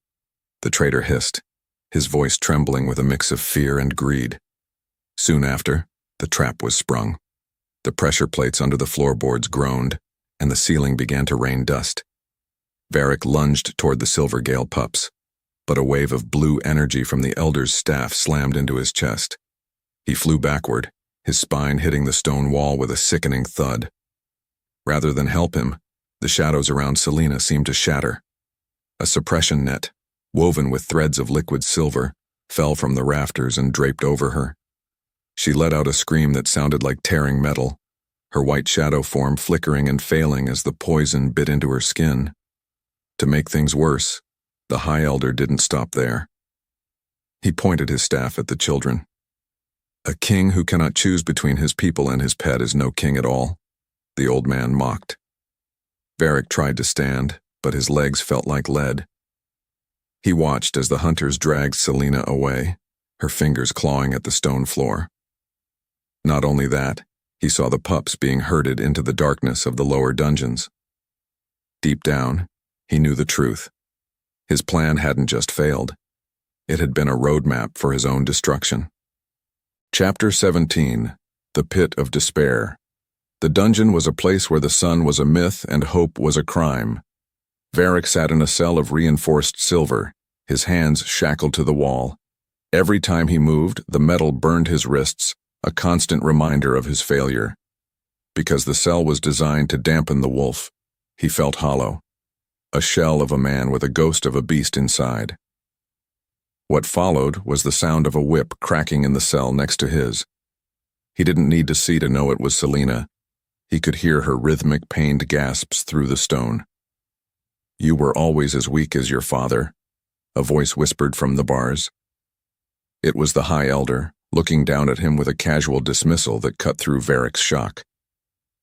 the traitor hissed, his voice trembling with a mix of fear and greed. Soon after, the trap was sprung. The pressure plates under the floorboards groaned, and the ceiling began to rain dust. Varric lunged toward the Silvergale pups, but a wave of blue energy from the Elder's staff slammed into his chest. He flew backward, his spine hitting the stone wall with a sickening thud. Rather than help him, the shadows around Selena seemed to shatter. A suppression net, woven with threads of liquid silver, fell from the rafters and draped over her. She let out a scream that sounded like tearing metal, her white shadow form flickering and failing as the poison bit into her skin. To make things worse, the High Elder didn't stop there. He pointed his staff at the children. "A king who cannot choose between his people and his pet is no king at all," the old man mocked. Varric tried to stand, but his legs felt like lead. He watched as the hunters dragged Selena away, her fingers clawing at the stone floor. Not only that, he saw the pups being herded into the darkness of the lower dungeons. Deep down, he knew the truth. His plan hadn't just failed. It had been a roadmap for his own destruction. Chapter 17. The Pit of Despair. The dungeon was a place where the sun was a myth and hope was a crime. Varric sat in a cell of reinforced silver, his hands shackled to the wall. Every time he moved, the metal burned his wrists, a constant reminder of his failure. Because the cell was designed to dampen the wolf, he felt hollow, a shell of a man with a ghost of a beast inside. What followed was the sound of a whip cracking in the cell next to his. He didn't need to see to know it was Selena. He could hear her rhythmic, pained gasps through the stone. "You were always as weak as your father," a voice whispered from the bars. It was the High Elder, looking down at him with a casual dismissal that cut through Varric's shock.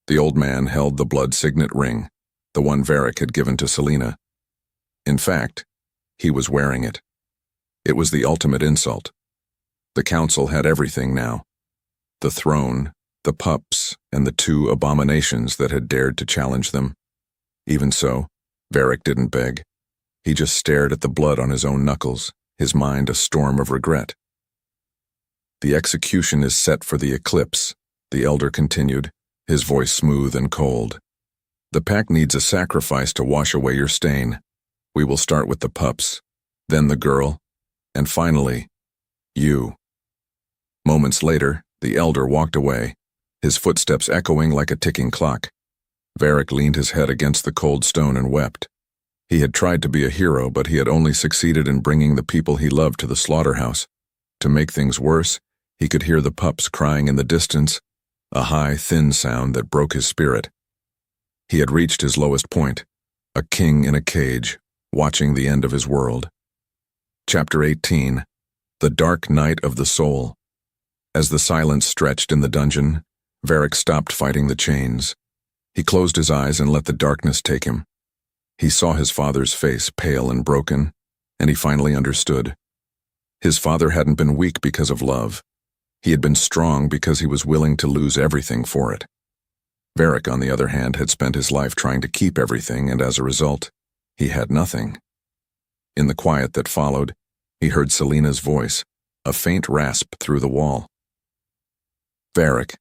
The old man held the blood signet ring, the one Varric had given to Selena. In fact, he was wearing it. It was the ultimate insult. The council had everything now. The throne, the pups, and the two abominations that had dared to challenge them. Even so, Varric didn't beg. He just stared at the blood on his own knuckles, his mind a storm of regret. The execution is set for the eclipse, the elder continued, his voice smooth and cold. The pack needs a sacrifice to wash away your stain. We will start with the pups, then the girl, and finally, you. Moments later, the elder walked away, his footsteps echoing like a ticking clock. Varric leaned his head against the cold stone and wept. He had tried to be a hero, but he had only succeeded in bringing the people he loved to the slaughterhouse. To make things worse, he could hear the pups crying in the distance, a high, thin sound that broke his spirit. He had reached his lowest point, a king in a cage, watching the end of his world. Chapter 18. The Dark Night of the Soul. As the silence stretched in the dungeon, Varric stopped fighting the chains. He closed his eyes and let the darkness take him. He saw his father's face, pale and broken, and he finally understood. His father hadn't been weak because of love. He had been strong because he was willing to lose everything for it. Varric, on the other hand, had spent his life trying to keep everything, and as a result, he had nothing. In the quiet that followed, he heard Selina's voice, a faint rasp through the wall. "Varric,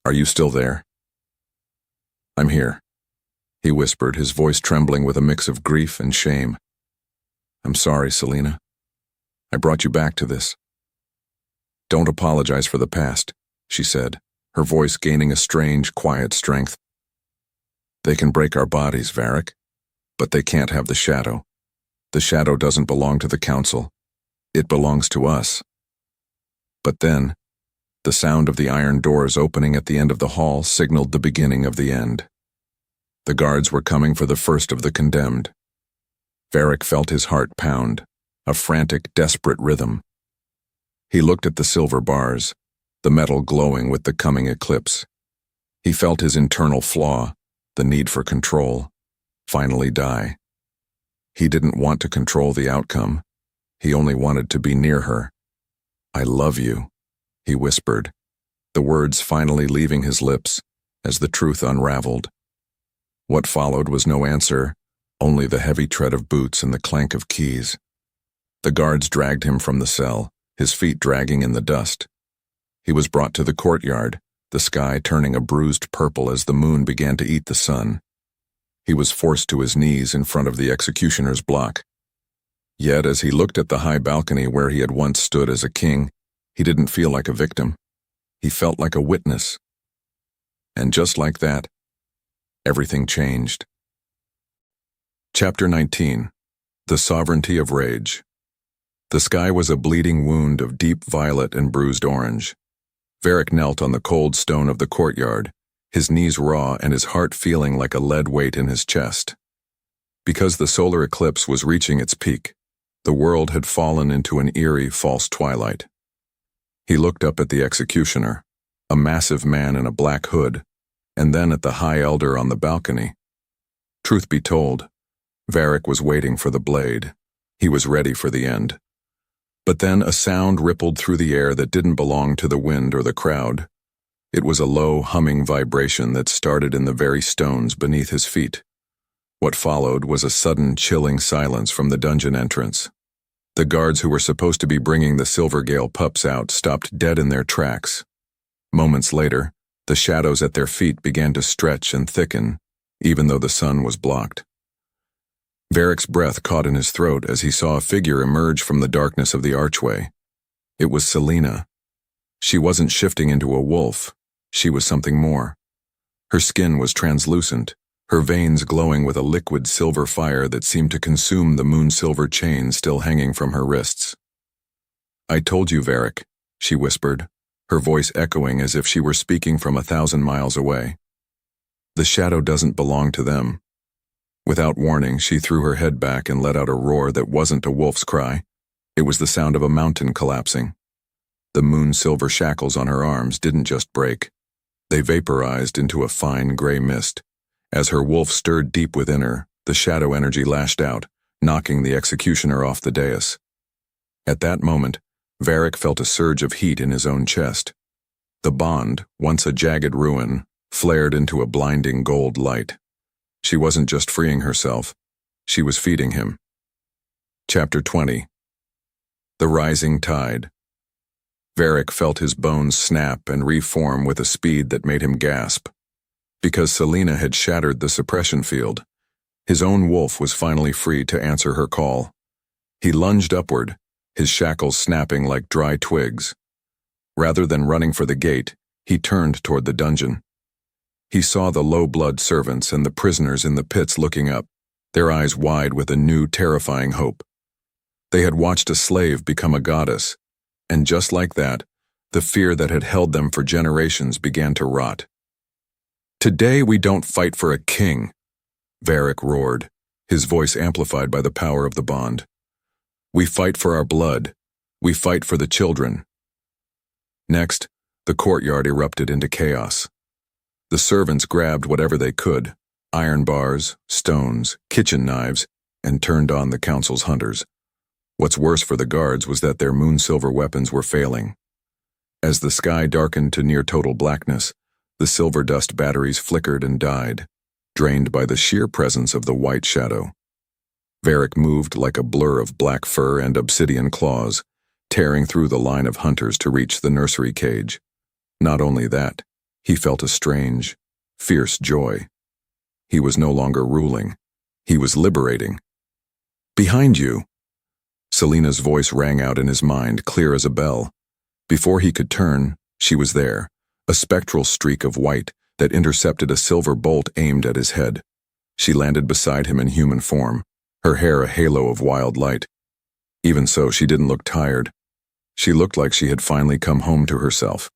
are you still there?" "I'm here," he whispered, his voice trembling with a mix of grief and shame. "I'm sorry, Selina. I brought you back to this." "Don't apologize for the past," she said, her voice gaining a strange, quiet strength. "They can break our bodies, Varric, but they can't have the shadow. The shadow doesn't belong to the council. It belongs to us." But then, the sound of the iron doors opening at the end of the hall signaled the beginning of the end. The guards were coming for the first of the condemned. Varric felt his heart pound, a frantic, desperate rhythm. He looked at the silver bars, the metal glowing with the coming eclipse. He felt his internal flaw, the need for control, finally die. He didn't want to control the outcome. He only wanted to be near her. "I love you," he whispered, the words finally leaving his lips as the truth unraveled. What followed was no answer, only the heavy tread of boots and the clank of keys. The guards dragged him from the cell, his feet dragging in the dust. He was brought to the courtyard, the sky turning a bruised purple as the moon began to eat the sun. He was forced to his knees in front of the executioner's block. Yet as he looked at the high balcony where he had once stood as a king, he didn't feel like a victim. He felt like a witness. And just like that, everything changed. Chapter 19. The Sovereignty of Rage. The sky was a bleeding wound of deep violet and bruised orange. Varric knelt on the cold stone of the courtyard, his knees raw and his heart feeling like a lead weight in his chest. Because the solar eclipse was reaching its peak, the world had fallen into an eerie, false twilight. He looked up at the executioner, a massive man in a black hood, and then at the high elder on the balcony. Truth be told, Varric was waiting for the blade. He was ready for the end. But then a sound rippled through the air that didn't belong to the wind or the crowd. It was a low, humming vibration that started in the very stones beneath his feet. What followed was a sudden, chilling silence from the dungeon entrance. The guards who were supposed to be bringing the Silvergale pups out stopped dead in their tracks. Moments later, the shadows at their feet began to stretch and thicken, even though the sun was blocked. Varric's breath caught in his throat as he saw a figure emerge from the darkness of the archway. It was Selina. She wasn't shifting into a wolf. She was something more. Her skin was translucent, her veins glowing with a liquid silver fire that seemed to consume the moon-silver chain still hanging from her wrists. "I told you, Varric," she whispered, her voice echoing as if she were speaking from 1,000 miles away. "The shadow doesn't belong to them." Without warning, she threw her head back and let out a roar that wasn't a wolf's cry. It was the sound of a mountain collapsing. The moon-silver shackles on her arms didn't just break. They vaporized into a fine gray mist. As her wolf stirred deep within her, the shadow energy lashed out, knocking the executioner off the dais. At that moment, Varric felt a surge of heat in his own chest. The bond, once a jagged ruin, flared into a blinding gold light. She wasn't just freeing herself, she was feeding him. Chapter 20. The Rising Tide. Varric felt his bones snap and reform with a speed that made him gasp. Because Selena had shattered the suppression field, his own wolf was finally free to answer her call. He lunged upward, his shackles snapping like dry twigs. Rather than running for the gate, he turned toward the dungeon. He saw the low-blood servants and the prisoners in the pits looking up, their eyes wide with a new, terrifying hope. They had watched a slave become a goddess, and just like that, the fear that had held them for generations began to rot. "Today we don't fight for a king," Varric roared, his voice amplified by the power of the bond. "We fight for our blood. We fight for the children." Next, the courtyard erupted into chaos. The servants grabbed whatever they could, iron bars, stones, kitchen knives, and turned on the council's hunters. What's worse for the guards was that their moon-silver weapons were failing. As the sky darkened to near-total blackness, the silver dust batteries flickered and died, drained by the sheer presence of the white shadow. Varric moved like a blur of black fur and obsidian claws, tearing through the line of hunters to reach the nursery cage. Not only that, he felt a strange, fierce joy. He was no longer ruling. He was liberating. "Behind you!" Selena's voice rang out in his mind, clear as a bell. Before he could turn, she was there, a spectral streak of white that intercepted a silver bolt aimed at his head. She landed beside him in human form, her hair a halo of wild light. Even so, she didn't look tired. She looked like she had finally come home to herself.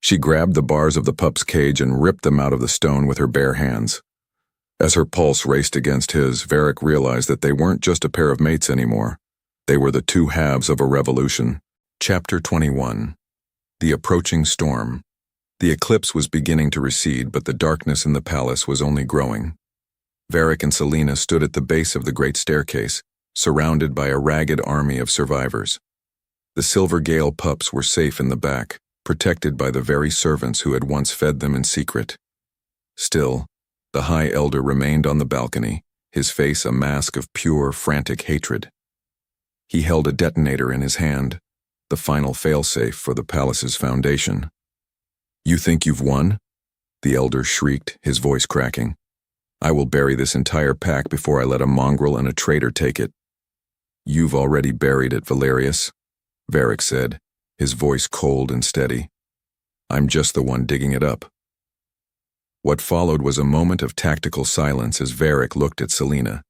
She grabbed the bars of the pup's cage and ripped them out of the stone with her bare hands. As her pulse raced against his, Varric realized that they weren't just a pair of mates anymore. They were the two halves of a revolution. Chapter 21. The Approaching Storm. The eclipse was beginning to recede, but the darkness in the palace was only growing. Varric and Selena stood at the base of the great staircase, surrounded by a ragged army of survivors. The Silver Gale pups were safe in the back, protected by the very servants who had once fed them in secret. Still, the High Elder remained on the balcony, his face a mask of pure, frantic hatred. He held a detonator in his hand, the final failsafe for the palace's foundation. "You think you've won?" the Elder shrieked, his voice cracking. "I will bury this entire pack before I let a mongrel and a traitor take it." "You've already buried it, Valerius," Varric said, his voice cold and steady. "I'm just the one digging it up." What followed was a moment of tactical silence as Varric looked at Selena.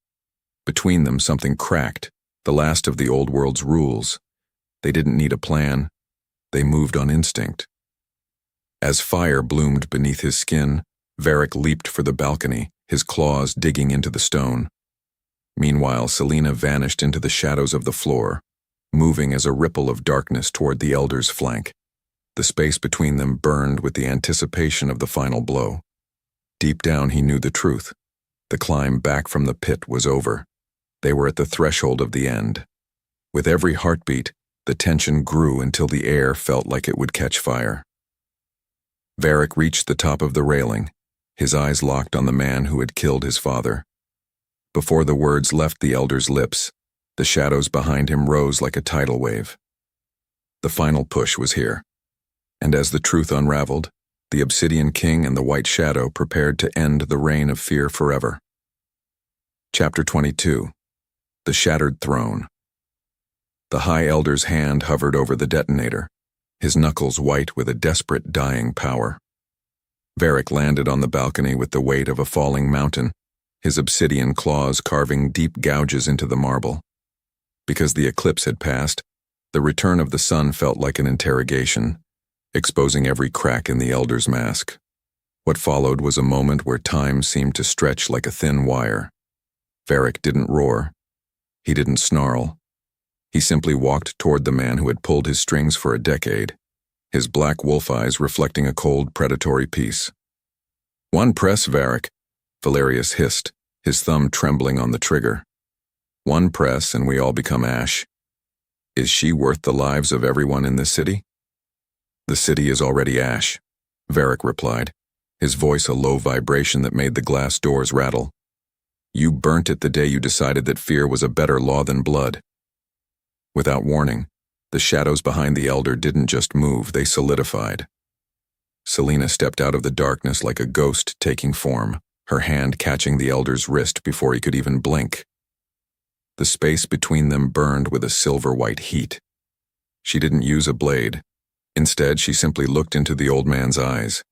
Between them something cracked, the last of the old world's rules. They didn't need a plan. They moved on instinct. As fire bloomed beneath his skin, Varric leaped for the balcony, his claws digging into the stone. Meanwhile, Selena vanished into the shadows of the floor, moving as a ripple of darkness toward the Elder's flank. The space between them burned with the anticipation of the final blow. Deep down he knew the truth. The climb back from the pit was over. They were at the threshold of the end. With every heartbeat, the tension grew until the air felt like it would catch fire. Varric reached the top of the railing, his eyes locked on the man who had killed his father. Before the words left the Elder's lips, the shadows behind him rose like a tidal wave. The final push was here, and as the truth unraveled, the Obsidian King and the White Shadow prepared to end the reign of fear forever. Chapter 22. The Shattered Throne. The High Elder's hand hovered over the detonator, his knuckles white with a desperate dying power. Varric landed on the balcony with the weight of a falling mountain, his obsidian claws carving deep gouges into the marble. Because the eclipse had passed, the return of the sun felt like an interrogation, exposing every crack in the Elder's mask. What followed was a moment where time seemed to stretch like a thin wire. Varric didn't roar. He didn't snarl. He simply walked toward the man who had pulled his strings for a decade, his black wolf eyes reflecting a cold, predatory peace. "One press, Varric," Valerius hissed, his thumb trembling on the trigger. "One press and we all become ash." Is she worth the lives of everyone in this city? The city is already ash, Varric replied, his voice a low vibration that made the glass doors rattle. You burnt it the day you decided that fear was a better law than blood. Without warning, the shadows behind the elder didn't just move, they solidified. Selena stepped out of the darkness like a ghost taking form, her hand catching the elder's wrist before he could even blink. The space between them burned with a silver-white heat. She didn't use a blade. Instead, she simply looked into the old man's eyes.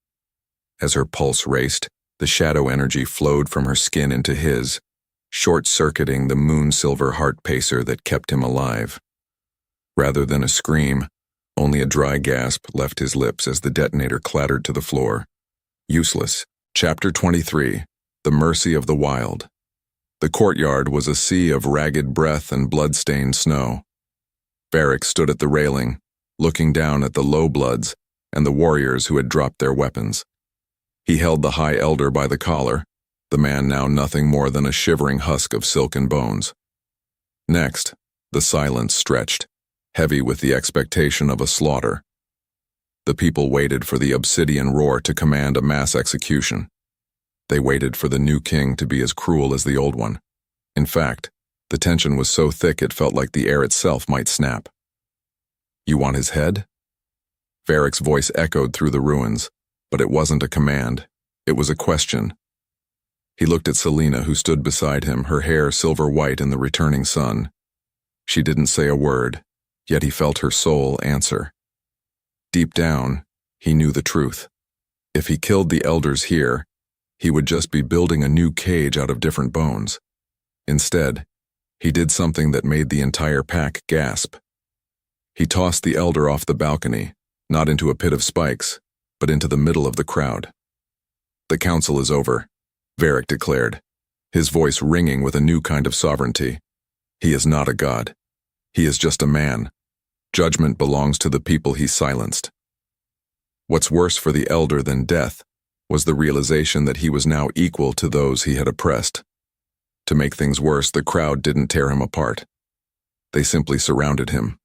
As her pulse raced, the shadow energy flowed from her skin into his, short-circuiting the moon-silver heart pacer that kept him alive. Rather than a scream, only a dry gasp left his lips as the detonator clattered to the floor. Useless. Chapter 23. The Mercy of the Wild. The courtyard was a sea of ragged breath and blood-stained snow. Varric stood at the railing, looking down at the low-bloods and the warriors who had dropped their weapons. He held the High Elder by the collar, the man now nothing more than a shivering husk of silken bones. Next, the silence stretched, heavy with the expectation of a slaughter. The people waited for the Obsidian roar to command a mass execution. They waited for the new king to be as cruel as the old one. In fact, the tension was so thick it felt like the air itself might snap. You want his head? Varric's voice echoed through the ruins, but it wasn't a command. It was a question. He looked at Selena, who stood beside him, her hair silver-white in the returning sun. She didn't say a word, yet he felt her soul answer. Deep down, he knew the truth. If he killed the elders here, he would just be building a new cage out of different bones. Instead, he did something that made the entire pack gasp. He tossed the elder off the balcony, not into a pit of spikes, but into the middle of the crowd. The council is over, Varric declared, his voice ringing with a new kind of sovereignty. He is not a god. He is just a man. Judgment belongs to the people he silenced. What's worse for the elder than death was the realization that he was now equal to those he had oppressed. To make things worse, the crowd didn't tear him apart. They simply surrounded him,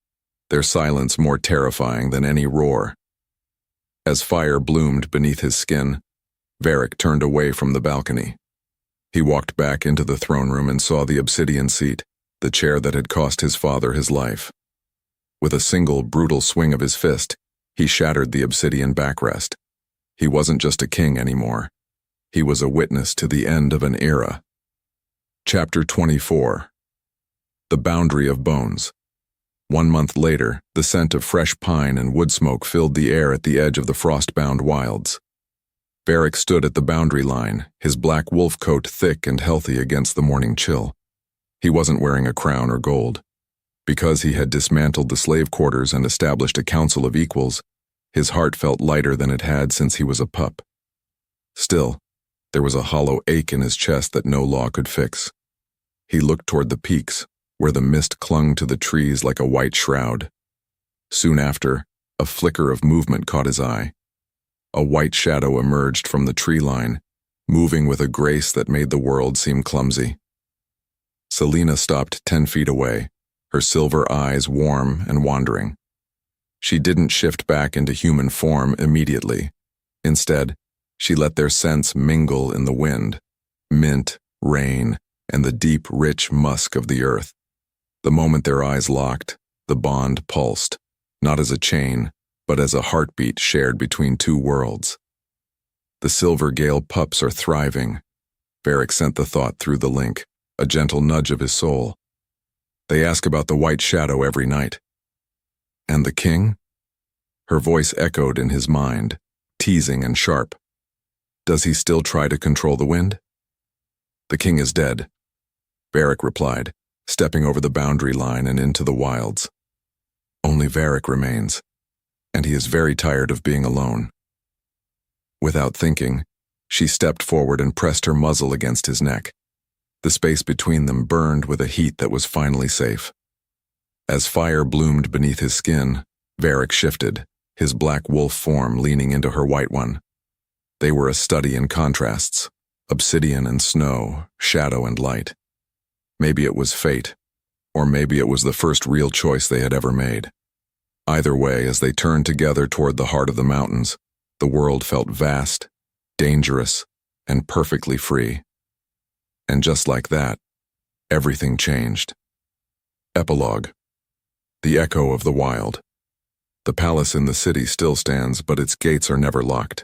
their silence more terrifying than any roar. As fire bloomed beneath his skin, Varric turned away from the balcony. He walked back into the throne room and saw the obsidian seat, the chair that had cost his father his life. With a single brutal swing of his fist, he shattered the obsidian backrest. He wasn't just a king anymore. He was a witness to the end of an era. Chapter 24. The Boundary of Bones. 1 month later, the scent of fresh pine and wood smoke filled the air at the edge of the frost-bound wilds. Varric stood at the boundary line, his black wolf coat thick and healthy against the morning chill. He wasn't wearing a crown or gold. Because he had dismantled the slave quarters and established a council of equals, his heart felt lighter than it had since he was a pup. Still, there was a hollow ache in his chest that no law could fix. He looked toward the peaks, where the mist clung to the trees like a white shroud. Soon after, a flicker of movement caught his eye. A white shadow emerged from the tree line, moving with a grace that made the world seem clumsy. Selena stopped 10 feet away, her silver eyes warm and wandering. She didn't shift back into human form immediately. Instead, she let their scents mingle in the wind, mint, rain, and the deep, rich musk of the earth. The moment their eyes locked, the bond pulsed, not as a chain, but as a heartbeat shared between two worlds. The silver gale pups are thriving. Varric sent the thought through the link, a gentle nudge of his soul. They ask about the white shadow every night. And the king? Her voice echoed in his mind, teasing and sharp. Does he still try to control the wind? The king is dead, Varric replied, stepping over the boundary line and into the wilds. Only Varric remains, and he is very tired of being alone. Without thinking, she stepped forward and pressed her muzzle against his neck. The space between them burned with a heat that was finally safe. As fire bloomed beneath his skin, Varric shifted, his black wolf form leaning into her white one. They were a study in contrasts, obsidian and snow, shadow and light. Maybe it was fate, Or maybe it was the first real choice they had ever made. Either way, as they turned together toward the heart of the mountains, the world felt vast, dangerous, and perfectly free. And just like that, everything changed. Epilogue. The Echo of the Wild. The palace in the city still stands, but its gates are never locked.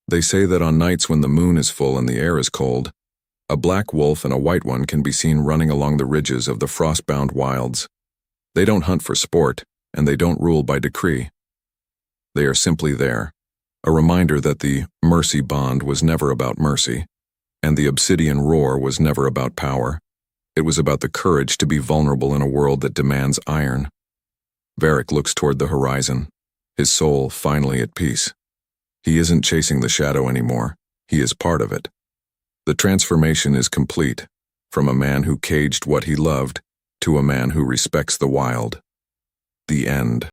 They say that on nights when the moon is full and the air is cold, a black wolf and a white one can be seen running along the ridges of the frost-bound wilds. They don't hunt for sport, and they don't rule by decree. They are simply there, a reminder that the mercy bond was never about mercy, and the obsidian roar was never about power. It was about the courage to be vulnerable in a world that demands iron. Varric looks toward the horizon, his soul finally at peace. He isn't chasing the shadow anymore, he is part of it. The transformation is complete, from a man who caged what he loved to a man who respects the wild. The end.